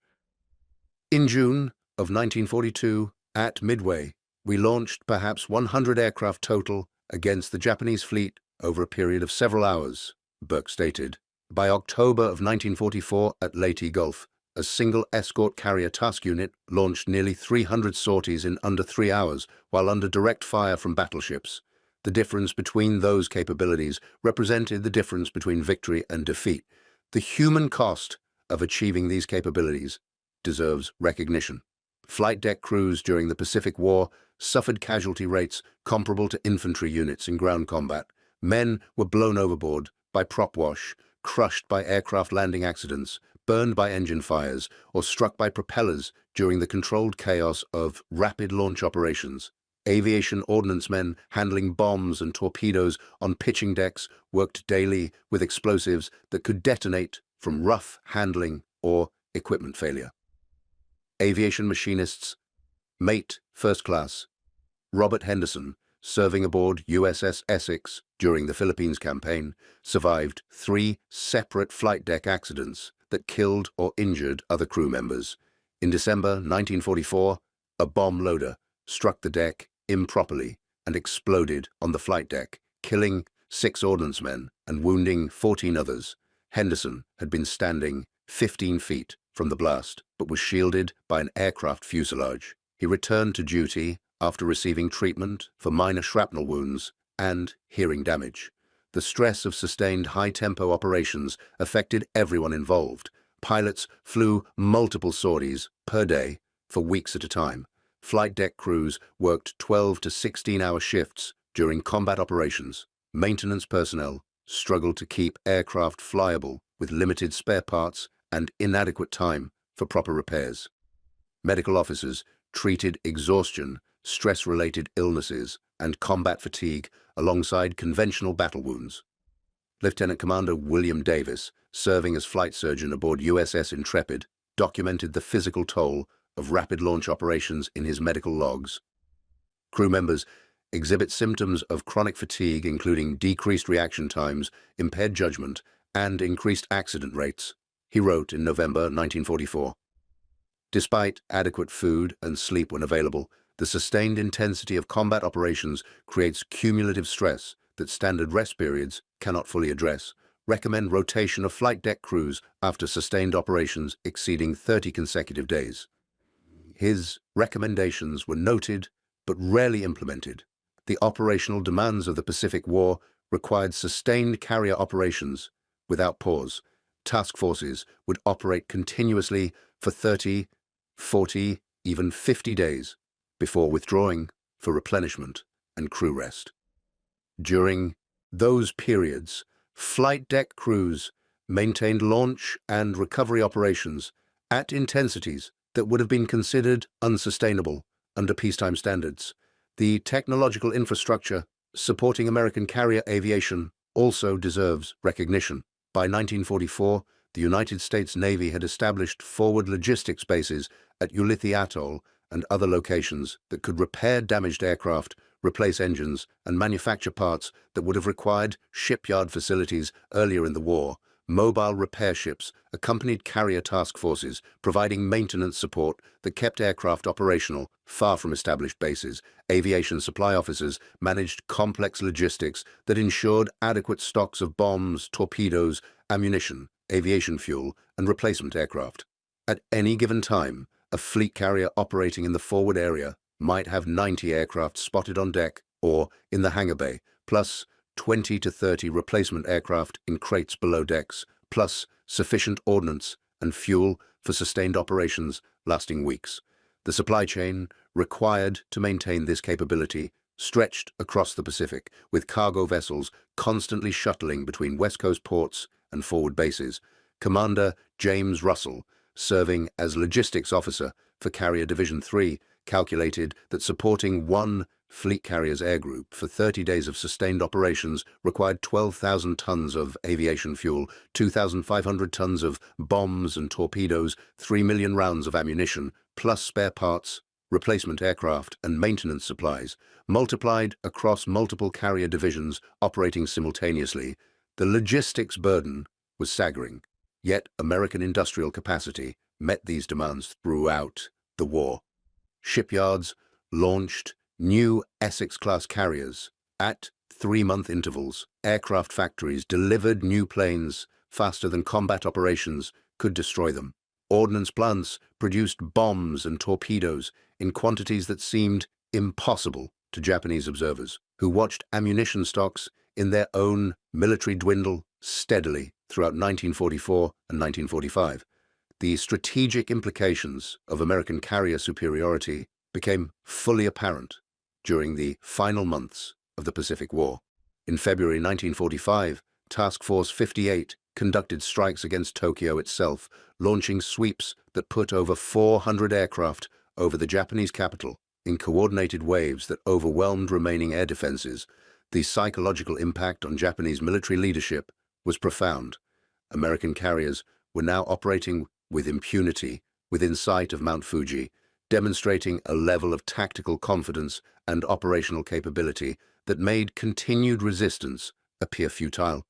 In June of 1942, at Midway, we launched perhaps 100 aircraft total against the Japanese fleet over a period of several hours, Burke stated. By October of 1944 at Leyte Gulf, a single escort carrier task unit launched nearly 300 sorties in under 3 hours while under direct fire from battleships. The difference between those capabilities represented the difference between victory and defeat. The human cost of achieving these capabilities deserves recognition. Flight deck crews during the Pacific War suffered casualty rates comparable to infantry units in ground combat. Men were blown overboard by prop wash, crushed by aircraft landing accidents, burned by engine fires, or struck by propellers during the controlled chaos of rapid launch operations. Aviation ordnance men handling bombs and torpedoes on pitching decks worked daily with explosives that could detonate from rough handling or equipment failure. Aviation machinists, Mate First Class Robert Henderson, serving aboard USS Essex during the Philippines campaign, survived 3 separate flight deck accidents that killed or injured other crew members. In December 1944, a bomb loader struck the deck improperly and exploded on the flight deck, killing 6 ordnance men and wounding 14 others. Henderson had been standing 15 feet from the blast, but was shielded by an aircraft fuselage. He returned to duty after receiving treatment for minor shrapnel wounds and hearing damage. The stress of sustained high-tempo operations affected everyone involved. Pilots flew multiple sorties per day for weeks at a time. Flight deck crews worked 12 to 16-hour shifts during combat operations. Maintenance personnel struggled to keep aircraft flyable with limited spare parts and inadequate time for proper repairs. Medical officers treated exhaustion, stress-related illnesses, and combat fatigue alongside conventional battle wounds. Lieutenant Commander William Davis, serving as flight surgeon aboard USS Intrepid, documented the physical toll of rapid launch operations in his medical logs. Crew members exhibit symptoms of chronic fatigue, including decreased reaction times, impaired judgment, and increased accident rates, he wrote in November 1944. Despite adequate food and sleep when available, the sustained intensity of combat operations creates cumulative stress that standard rest periods cannot fully address. Recommend rotation of flight deck crews after sustained operations exceeding 30 consecutive days. His recommendations were noted but rarely implemented. The operational demands of the Pacific War required sustained carrier operations without pause. Task forces would operate continuously for 30, 40, even 50 days before withdrawing for replenishment and crew rest. During those periods, flight deck crews maintained launch and recovery operations at intensities that would have been considered unsustainable under peacetime standards. The technological infrastructure supporting American carrier aviation also deserves recognition. By 1944, the United States Navy had established forward logistics bases at Leyte Atoll and other locations that could repair damaged aircraft, replace engines, and manufacture parts that would have required shipyard facilities earlier in the war. Mobile repair ships accompanied carrier task forces, providing maintenance support that kept aircraft operational far from established bases. Aviation supply officers managed complex logistics that ensured adequate stocks of bombs, torpedoes, ammunition, aviation fuel, and replacement aircraft. At any given time, a fleet carrier operating in the forward area might have 90 aircraft spotted on deck or in the hangar bay, plus 20 to 30 replacement aircraft in crates below decks, plus sufficient ordnance and fuel for sustained operations lasting weeks. The supply chain required to maintain this capability stretched across the Pacific, with cargo vessels constantly shuttling between West Coast ports and forward bases. Commander James Russell, serving as logistics officer for Carrier Division 3, calculated that supporting one fleet carrier's air group for 30 days of sustained operations required 12,000 tons of aviation fuel, 2,500 tons of bombs and torpedoes, 3 million rounds of ammunition, plus spare parts, replacement aircraft, and maintenance supplies. Multiplied across multiple carrier divisions operating simultaneously, the logistics burden was staggering. Yet American industrial capacity met these demands throughout the war. Shipyards launched new Essex-class carriers at 3-month intervals. Aircraft factories delivered new planes faster than combat operations could destroy them. Ordnance plants produced bombs and torpedoes in quantities that seemed impossible to Japanese observers, who watched ammunition stocks in their own military dwindle steadily throughout 1944 and 1945. The strategic implications of American carrier superiority became fully apparent during the final months of the Pacific War. In February 1945, Task Force 58 conducted strikes against Tokyo itself, launching sweeps that put over 400 aircraft over the Japanese capital in coordinated waves that overwhelmed remaining air defenses. The psychological impact on Japanese military leadership was profound. American carriers were now operating with impunity within sight of Mount Fuji, demonstrating a level of tactical confidence and operational capability that made continued resistance appear futile.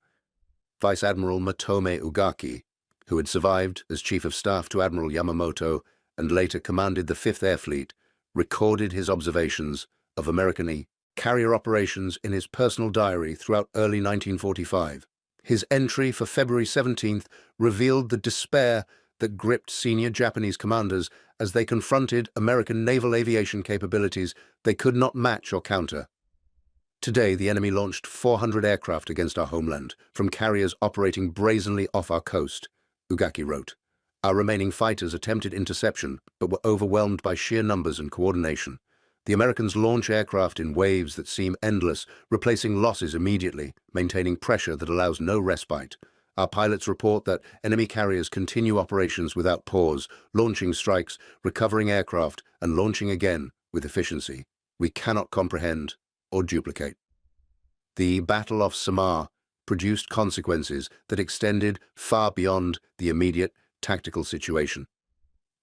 Vice Admiral Matome Ugaki, who had survived as Chief of Staff to Admiral Yamamoto and later commanded the 5th Air Fleet, recorded his observations of American carrier operations in his personal diary throughout early 1945. His entry for February 17th revealed the despair that gripped senior Japanese commanders as they confronted American naval aviation capabilities they could not match or counter. Today, the enemy launched 400 aircraft against our homeland, from carriers operating brazenly off our coast, Ugaki wrote. Our remaining fighters attempted interception, but were overwhelmed by sheer numbers and coordination. The Americans launch aircraft in waves that seem endless, replacing losses immediately, maintaining pressure that allows no respite. Our pilots report that enemy carriers continue operations without pause, launching strikes, recovering aircraft, and launching again with efficiency. We cannot comprehend or duplicate. The Battle off Samar produced consequences that extended far beyond the immediate tactical situation.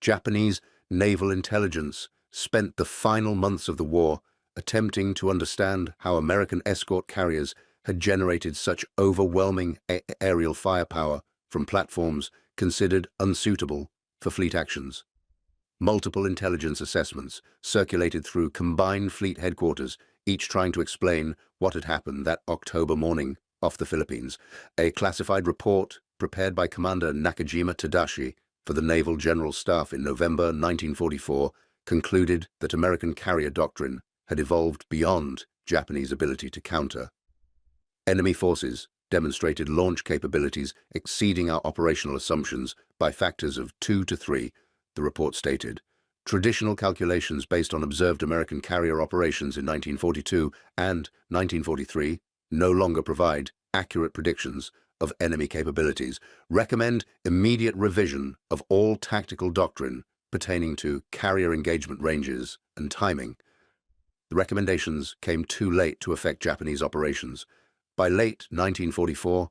Japanese naval intelligence spent the final months of the war attempting to understand how American escort carriers had generated such overwhelming aerial firepower from platforms considered unsuitable for fleet actions. Multiple intelligence assessments circulated through combined fleet headquarters, each trying to explain what had happened that October morning off the Philippines. A classified report prepared by Commander Nakajima Tadashi for the Naval General Staff in November 1944 concluded that American carrier doctrine had evolved beyond Japanese ability to counter. Enemy forces demonstrated launch capabilities exceeding our operational assumptions by factors of 2 to 3, the report stated. Traditional calculations based on observed American carrier operations in 1942 and 1943 no longer provide accurate predictions of enemy capabilities. Recommend immediate revision of all tactical doctrine pertaining to carrier engagement ranges and timing. The recommendations came too late to affect Japanese operations. By late 1944,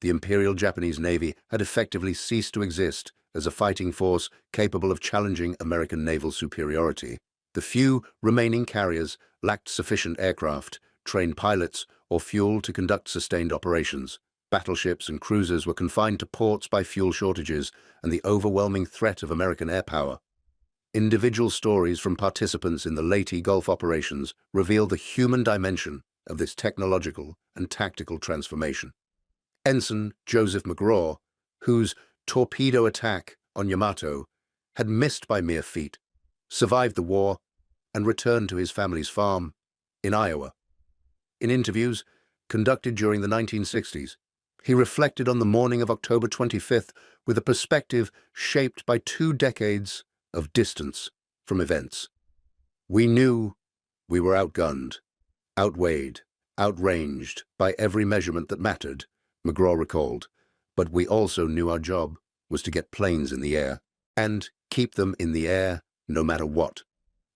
the Imperial Japanese Navy had effectively ceased to exist as a fighting force capable of challenging American naval superiority. The few remaining carriers lacked sufficient aircraft, trained pilots, or fuel to conduct sustained operations. Battleships and cruisers were confined to ports by fuel shortages and the overwhelming threat of American air power. Individual stories from participants in the Leyte Gulf operations reveal the human dimension of this technological and tactical transformation. Ensign Joseph McGraw, whose torpedo attack on Yamato had missed by mere feet, survived the war and returned to his family's farm in Iowa. In interviews conducted during the 1960s, he reflected on the morning of October 25th with a perspective shaped by 2 decades of distance from events. We knew we were outgunned, outweighed, outranged by every measurement that mattered, McGraw recalled, but we also knew our job was to get planes in the air and keep them in the air no matter what.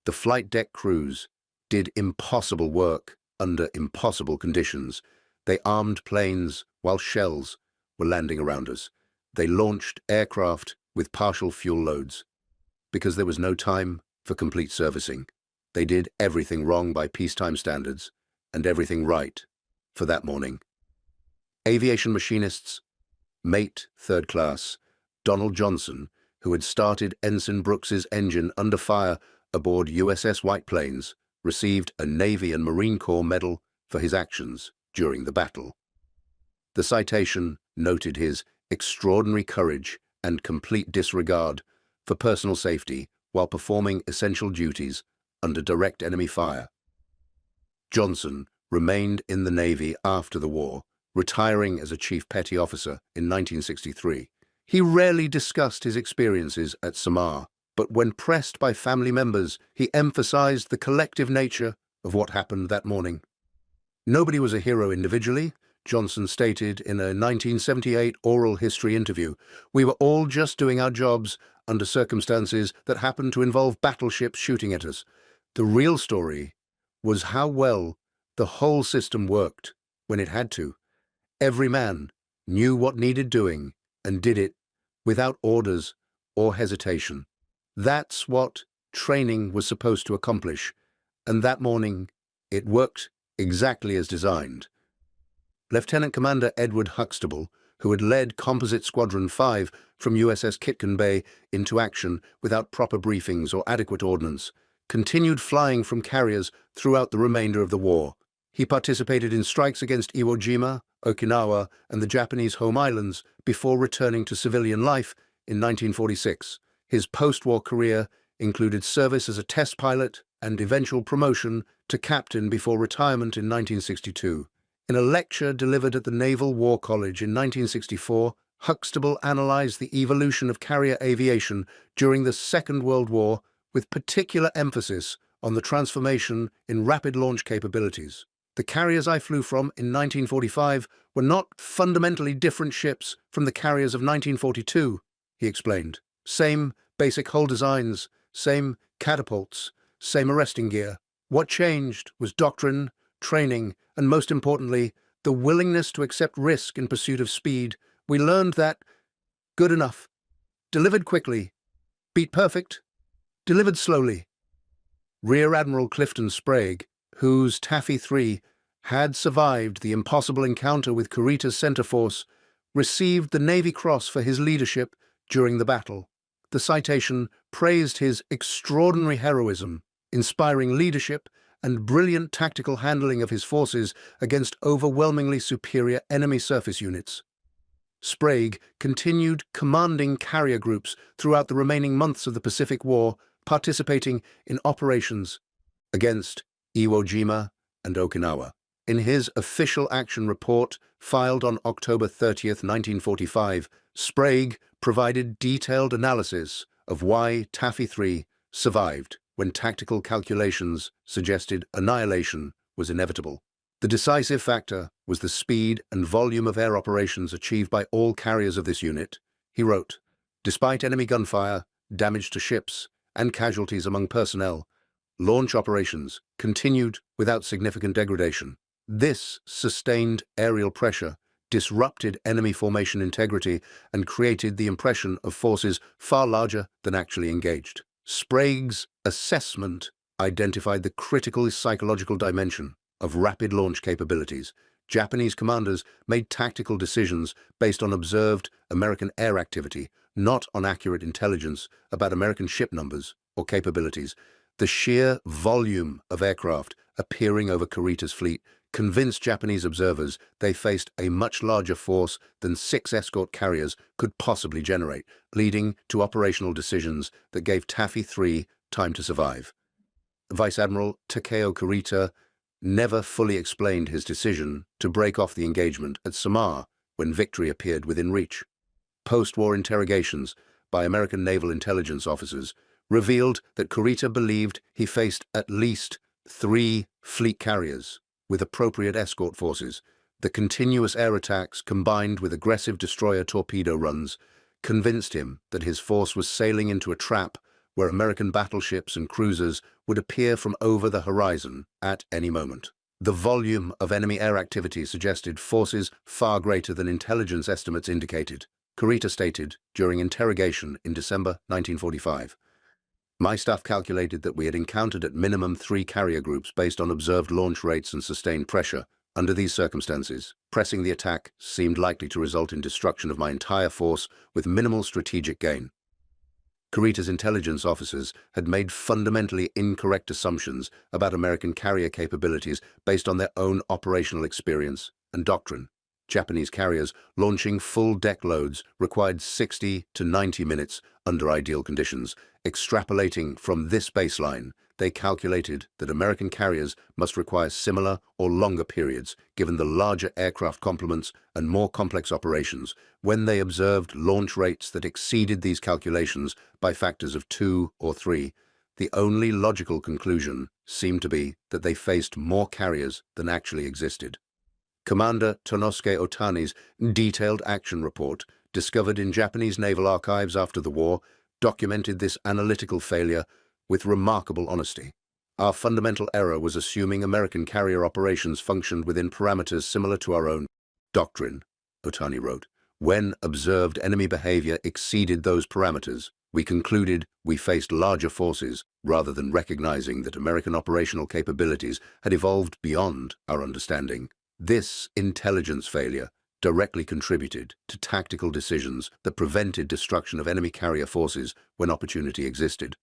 The flight deck crews did impossible work under impossible conditions. They armed planes while shells were landing around us. They launched aircraft with partial fuel loads. Because there was no time for complete servicing, they did everything wrong by peacetime standards and everything right for that morning. Aviation machinists, mate 3rd class, Donald Johnson, who had started Ensign Brooks's engine under fire aboard USS White Plains, received a Navy and Marine Corps medal for his actions during the battle. The citation noted his extraordinary courage and complete disregard for personal safety while performing essential duties under direct enemy fire. Johnson remained in the Navy after the war, retiring as a Chief Petty Officer in 1963. He rarely discussed his experiences at Samar, but when pressed by family members, he emphasized the collective nature of what happened that morning. Nobody was a hero individually, Johnson stated in a 1978 oral history interview. We were all just doing our jobs under circumstances that happened to involve battleships shooting at us. The real story was how well the whole system worked when it had to. Every man knew what needed doing and did it without orders or hesitation. That's what training was supposed to accomplish, and that morning it worked exactly as designed. Lieutenant Commander Edward Huxtable, who had led Composite Squadron 5 from USS Kitkan Bay into action without proper briefings or adequate ordnance, continued flying from carriers throughout the remainder of the war. He participated in strikes against Iwo Jima, Okinawa, and the Japanese home islands before returning to civilian life in 1946. His post-war career included service as a test pilot and eventual promotion to captain before retirement in 1962. In a lecture delivered at the Naval War College in 1964, Huxtable analyzed the evolution of carrier aviation during the Second World War with particular emphasis on the transformation in rapid launch capabilities. The carriers I flew from in 1945 were not fundamentally different ships from the carriers of 1942, he explained. Same basic hull designs, same catapults, same arresting gear. What changed was doctrine, training, and most importantly, the willingness to accept risk in pursuit of speed. We learned that good enough, delivered quickly, beat perfect, delivered slowly. Rear Admiral Clifton Sprague, whose Taffy 3 had survived the impossible encounter with Kurita's center force, received the Navy Cross for his leadership during the battle. The citation praised his extraordinary heroism, inspiring leadership, and brilliant tactical handling of his forces against overwhelmingly superior enemy surface units. Sprague continued commanding carrier groups throughout the remaining months of the Pacific War, participating in operations against Iwo Jima and Okinawa. In his official action report, filed on October 30, 1945, Sprague provided detailed analysis of why Taffy 3 survived when tactical calculations suggested annihilation was inevitable. The decisive factor was the speed and volume of air operations achieved by all carriers of this unit. He wrote, "Despite enemy gunfire, damage to ships, and casualties among personnel, launch operations continued without significant degradation. This sustained aerial pressure disrupted enemy formation integrity and created the impression of forces far larger than actually engaged." Sprague's assessment identified the critical psychological dimension of rapid launch capabilities. Japanese commanders made tactical decisions based on observed American air activity, not on accurate intelligence about American ship numbers or capabilities. The sheer volume of aircraft appearing over Kurita's fleet convinced Japanese observers they faced a much larger force than 6 escort carriers could possibly generate, leading to operational decisions that gave Taffy 3 time to survive. Vice Admiral Kurita never fully explained his decision to break off the engagement at Samar when victory appeared within reach. Post-war interrogations by American naval intelligence officers revealed that Kurita believed he faced at least 3 fleet carriers with appropriate escort forces. The continuous air attacks, combined with aggressive destroyer torpedo runs, convinced him that his force was sailing into a trap where American battleships and cruisers would appear from over the horizon at any moment. The volume of enemy air activity suggested forces far greater than intelligence estimates indicated. Kurita stated during interrogation in December 1945, "My staff calculated that we had encountered at minimum 3 carrier groups based on observed launch rates and sustained pressure. Under these circumstances, pressing the attack seemed likely to result in destruction of my entire force with minimal strategic gain." Kurita's intelligence officers had made fundamentally incorrect assumptions about American carrier capabilities based on their own operational experience and doctrine. Japanese carriers launching full deck loads required 60 to 90 minutes under ideal conditions. Extrapolating from this baseline, they calculated that American carriers must require similar or longer periods given the larger aircraft complements and more complex operations. When they observed launch rates that exceeded these calculations by factors of 2 or 3, the only logical conclusion seemed to be that they faced more carriers than actually existed. Commander Tonosuke Otani's detailed action report, discovered in Japanese naval archives after the war, documented this analytical failure with remarkable honesty. "Our fundamental error was assuming American carrier operations functioned within parameters similar to our own doctrine," Otani wrote. "When observed enemy behavior exceeded those parameters, we concluded we faced larger forces rather than recognizing that American operational capabilities had evolved beyond our understanding." This intelligence failure directly contributed to tactical decisions that prevented destruction of enemy carrier forces when opportunity existed.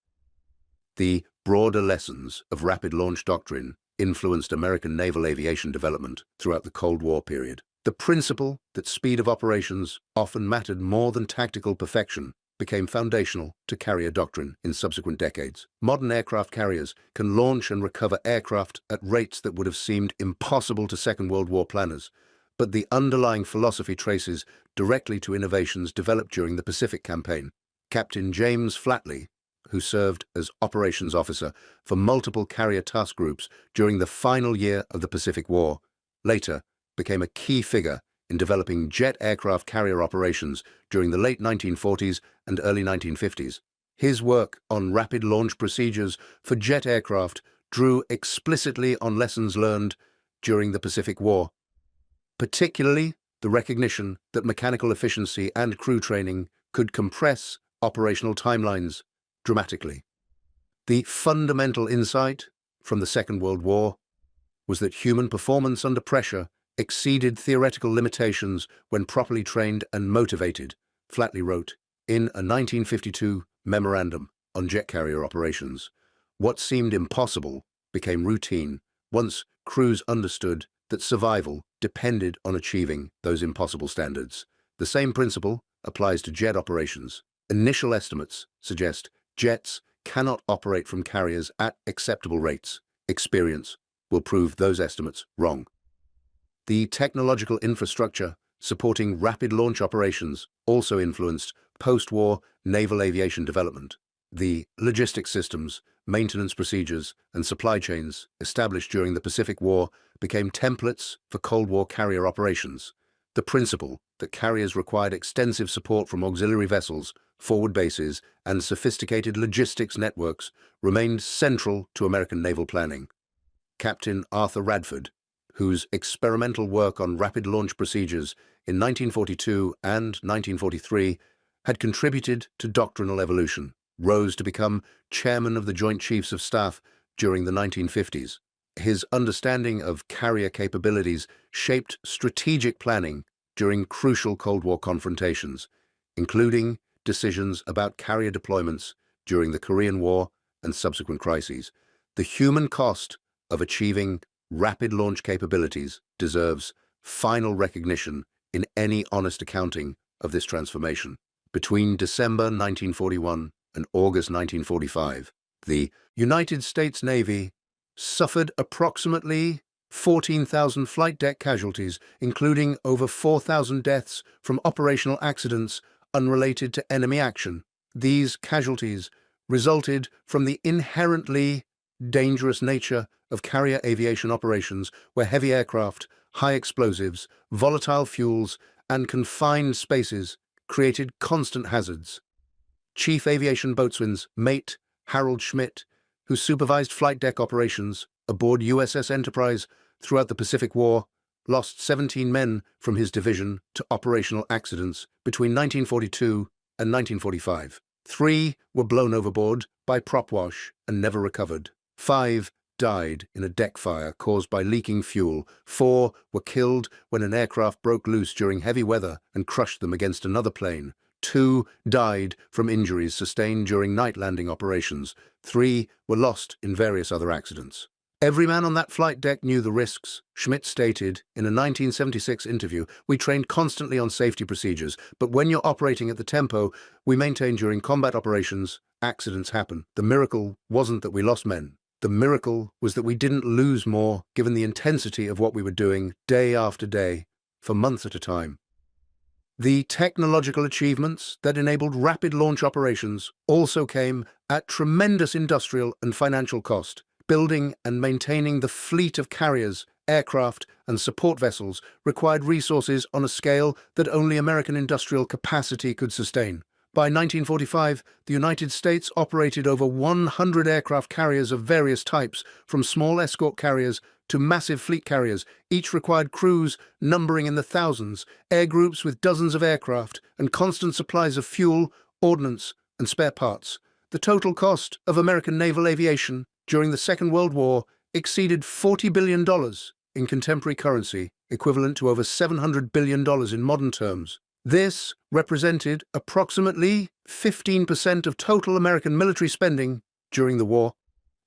The broader lessons of rapid launch doctrine influenced American naval aviation development throughout the Cold War period. The principle that speed of operations often mattered more than tactical perfection became foundational to carrier doctrine in subsequent decades. Modern aircraft carriers can launch and recover aircraft at rates that would have seemed impossible to Second World War planners, but the underlying philosophy traces directly to innovations developed during the Pacific Campaign. Captain James Flatley, who served as operations officer for multiple carrier task groups during the final year of the Pacific War, later became a key figure in developing jet aircraft carrier operations during the late 1940s and early 1950s. His work on rapid launch procedures for jet aircraft drew explicitly on lessons learned during the Pacific War, particularly the recognition that mechanical efficiency and crew training could compress operational timelines dramatically. The fundamental insight from the Second World War was that human performance under pressure exceeded theoretical limitations when properly trained and motivated, Flatley wrote in a 1952 memorandum on jet carrier operations. What seemed impossible became routine once crews understood that survival depended on achieving those impossible standards. The same principle applies to jet operations. Initial estimates suggest jets cannot operate from carriers at acceptable rates. Experience will prove those estimates wrong. The technological infrastructure supporting rapid launch operations also influenced post-war naval aviation development. The logistics systems, maintenance procedures, and supply chains established during the Pacific War became templates for Cold War carrier operations. The principle that carriers required extensive support from auxiliary vessels, forward bases, and sophisticated logistics networks remained central to American naval planning. Captain Arthur Radford, whose experimental work on rapid launch procedures in 1942 and 1943 had contributed to doctrinal evolution, rose to become chairman of the Joint Chiefs of Staff during the 1950s. His understanding of carrier capabilities shaped strategic planning during crucial Cold War confrontations, including decisions about carrier deployments during the Korean War and subsequent crises. The human cost of achieving rapid launch capabilities deserves final recognition in any honest accounting of this transformation. Between December 1941 and August 1945, the United States Navy suffered approximately 14,000 flight deck casualties, including over 4,000 deaths from operational accidents unrelated to enemy action. These casualties resulted from the inherently dangerous nature of carrier aviation operations, where heavy aircraft, high explosives, volatile fuels, and confined spaces created constant hazards. Chief Aviation Boatswain's mate, Harold Schmidt, who supervised flight deck operations aboard USS Enterprise throughout the Pacific War, lost 17 men from his division to operational accidents between 1942 and 1945. 3 were blown overboard by prop wash and never recovered. 5 died in a deck fire caused by leaking fuel. 4 were killed when an aircraft broke loose during heavy weather and crushed them against another plane. 2 died from injuries sustained during night landing operations. 3 were lost in various other accidents. Every man on that flight deck knew the risks, Schmidt stated in a 1976 interview. We trained constantly on safety procedures, but when you're operating at the tempo we maintain during combat operations, accidents happen. The miracle wasn't that we lost men. The miracle was that we didn't lose more, given the intensity of what we were doing day after day, for months at a time. The technological achievements that enabled rapid launch operations also came at tremendous industrial and financial cost. Building and maintaining the fleet of carriers, aircraft, and support vessels required resources on a scale that only American industrial capacity could sustain. By 1945, the United States operated over 100 aircraft carriers of various types, from small escort carriers to massive fleet carriers. Each required crews numbering in the thousands, air groups with dozens of aircraft, and constant supplies of fuel, ordnance, and spare parts. The total cost of American naval aviation during the Second World War exceeded $40 billion in contemporary currency equivalent to over $700 billion in modern terms. This represented approximately 15% of total American military spending during the war,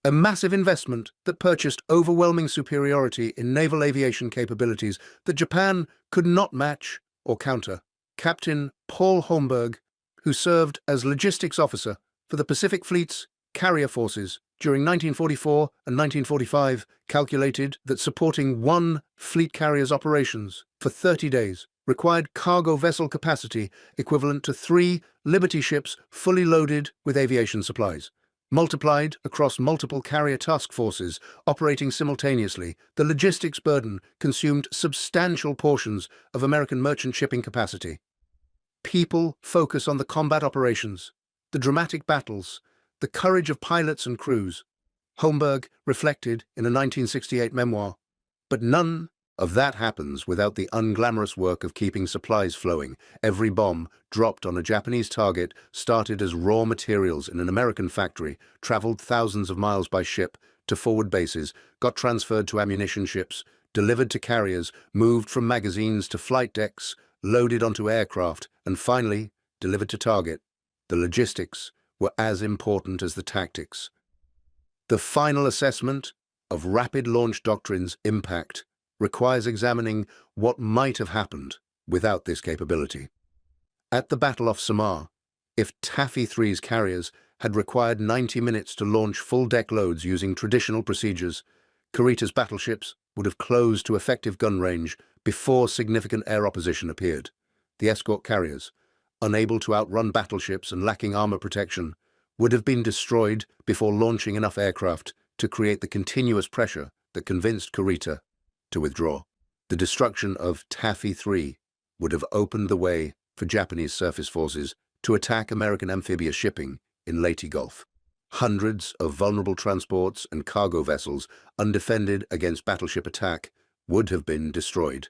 a massive investment that purchased overwhelming superiority in naval aviation capabilities that Japan could not match or counter. Captain Paul Holmberg, who served as logistics officer for the Pacific Fleet's carrier forces during 1944 and 1945, calculated that supporting one fleet carrier's operations for 30 days required cargo vessel capacity equivalent to 3 Liberty ships fully loaded with aviation supplies. Multiplied across multiple carrier task forces operating simultaneously, the logistics burden consumed substantial portions of American merchant shipping capacity. People focus on the combat operations, the dramatic battles, the courage of pilots and crews, Holmberg reflected in a 1968 memoir. But none of that happens without the unglamorous work of keeping supplies flowing. Every bomb dropped on a Japanese target started as raw materials in an American factory, traveled thousands of miles by ship to forward bases, got transferred to ammunition ships, delivered to carriers, moved from magazines to flight decks, loaded onto aircraft, and finally delivered to target. The logistics were as important as the tactics. The final assessment of rapid launch doctrine's impact requires examining what might have happened without this capability. At the Battle of Samar, if Taffy 3's carriers had required 90 minutes to launch full-deck loads using traditional procedures, Kurita's battleships would have closed to effective gun range before significant air opposition appeared. The escort carriers, unable to outrun battleships and lacking armor protection, would have been destroyed before launching enough aircraft to create the continuous pressure that convinced Kurita to withdraw. The destruction of Taffy 3 would have opened the way for Japanese surface forces to attack American amphibious shipping in Leyte Gulf. Hundreds of vulnerable transports and cargo vessels, undefended against battleship attack, would have been destroyed.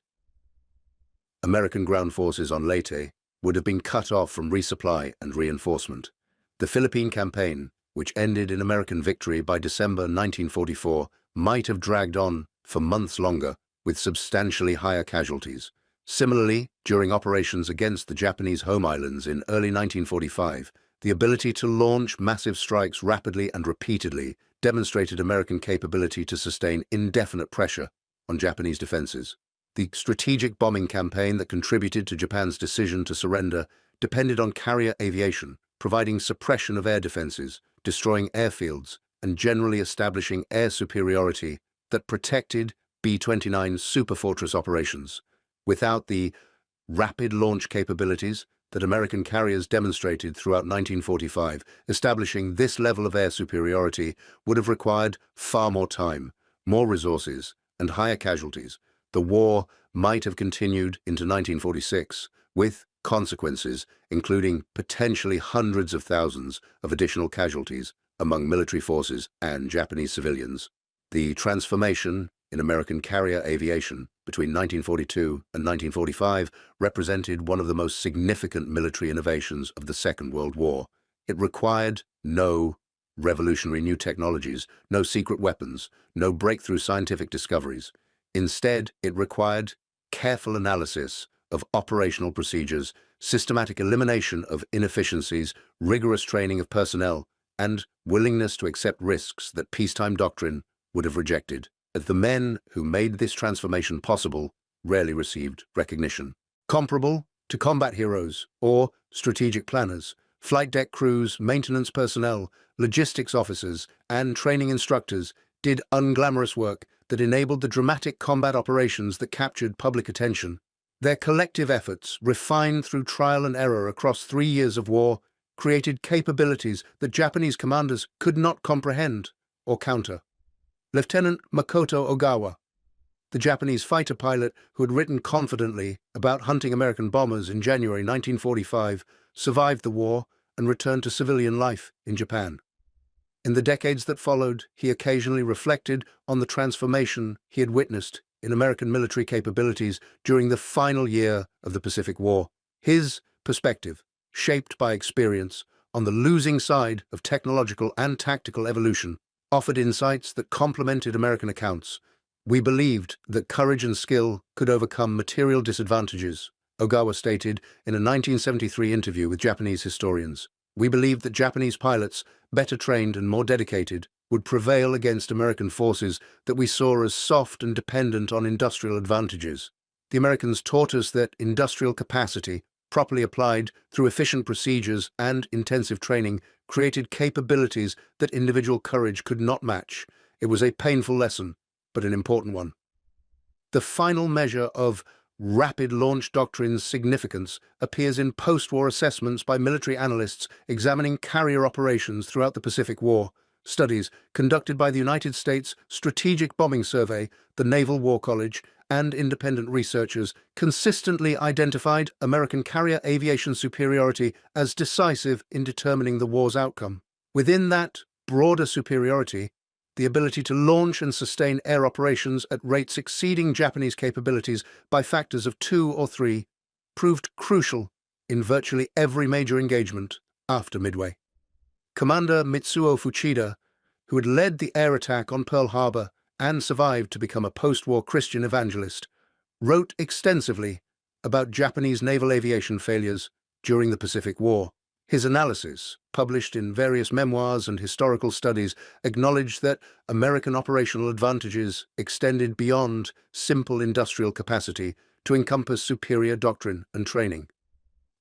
American ground forces on Leyte would have been cut off from resupply and reinforcement. The Philippine campaign, which ended in American victory by December 1944, might have dragged on for months longer, with substantially higher casualties. Similarly, during operations against the Japanese home islands in early 1945, the ability to launch massive strikes rapidly and repeatedly demonstrated American capability to sustain indefinite pressure on Japanese defenses. The strategic bombing campaign that contributed to Japan's decision to surrender depended on carrier aviation, providing suppression of air defenses, destroying airfields, and generally establishing air superiority that protected B-29 superfortress operations. Without the rapid launch capabilities that American carriers demonstrated throughout 1945, establishing this level of air superiority would have required far more time, more resources, and higher casualties. The war might have continued into 1946, with consequences including potentially hundreds of thousands of additional casualties among military forces and Japanese civilians. The transformation in American carrier aviation between 1942 and 1945 represented one of the most significant military innovations of the Second World War. It required no revolutionary new technologies, no secret weapons, no breakthrough scientific discoveries. Instead, it required careful analysis of operational procedures, systematic elimination of inefficiencies, rigorous training of personnel, and willingness to accept risks that peacetime doctrine would have rejected. The men who made this transformation possible rarely received recognition. Comparable to combat heroes or strategic planners, flight deck crews, maintenance personnel, logistics officers, and training instructors did unglamorous work that enabled the dramatic combat operations that captured public attention. Their collective efforts, refined through trial and error across 3 years of war, created capabilities that Japanese commanders could not comprehend or counter. Lieutenant Makoto Ogawa, the Japanese fighter pilot who had written confidently about hunting American bombers in January 1945, survived the war and returned to civilian life in Japan. In the decades that followed, he occasionally reflected on the transformation he had witnessed in American military capabilities during the final year of the Pacific War. His perspective, shaped by experience on the losing side of technological and tactical evolution, offered insights that complemented American accounts. We believed that courage and skill could overcome material disadvantages, Ogawa stated in a 1973 interview with Japanese historians. We believed that Japanese pilots, better trained and more dedicated, would prevail against American forces that we saw as soft and dependent on industrial advantages. The Americans taught us that industrial capacity, properly applied through efficient procedures and intensive training, created capabilities that individual courage could not match. It was a painful lesson, but an important one. The final measure of rapid launch doctrine's significance appears in post-war assessments by military analysts examining carrier operations throughout the Pacific War. Studies conducted by the United States Strategic Bombing Survey, the Naval War College, and independent researchers consistently identified American carrier aviation superiority as decisive in determining the war's outcome. Within that broader superiority, the ability to launch and sustain air operations at rates exceeding Japanese capabilities by factors of 2 or 3 proved crucial in virtually every major engagement after Midway. Commander Mitsuo Fuchida, who had led the air attack on Pearl Harbor and survived to become a post-war Christian evangelist, wrote extensively about Japanese naval aviation failures during the Pacific War. His analysis, published in various memoirs and historical studies, acknowledged that American operational advantages extended beyond simple industrial capacity to encompass superior doctrine and training.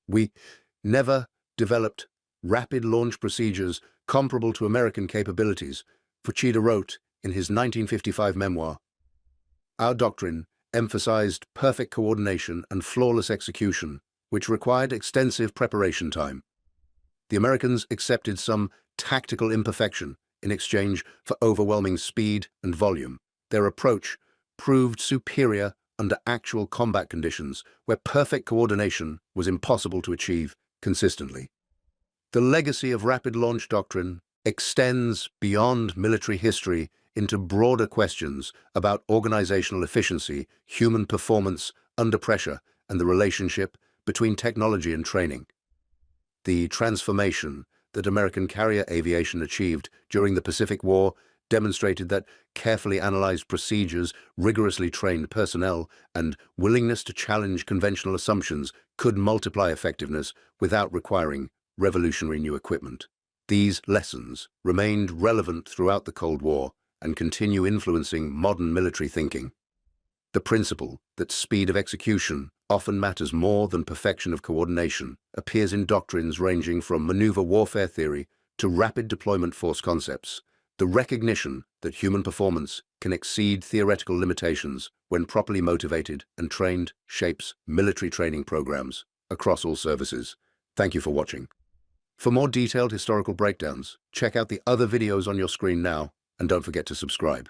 We never developed rapid launch procedures comparable to American capabilities, Fuchida wrote in his 1955 memoir. Our doctrine emphasized perfect coordination and flawless execution, which required extensive preparation time. The Americans accepted some tactical imperfection in exchange for overwhelming speed and volume. Their approach proved superior under actual combat conditions where perfect coordination was impossible to achieve consistently. The legacy of rapid launch doctrine extends beyond military history into broader questions about organizational efficiency, human performance under pressure, and the relationship between technology and training. The transformation that American carrier aviation achieved during the Pacific War demonstrated that carefully analyzed procedures, rigorously trained personnel, and willingness to challenge conventional assumptions could multiply effectiveness without requiring revolutionary new equipment. These lessons remained relevant throughout the Cold War and continue influencing modern military thinking. The principle that speed of execution often matters more than perfection of coordination appears in doctrines ranging from maneuver warfare theory to rapid deployment force concepts. The recognition that human performance can exceed theoretical limitations when properly motivated and trained shapes military training programs across all services. Thank you for watching. For more detailed historical breakdowns, check out the other videos on your screen now, and don't forget to subscribe.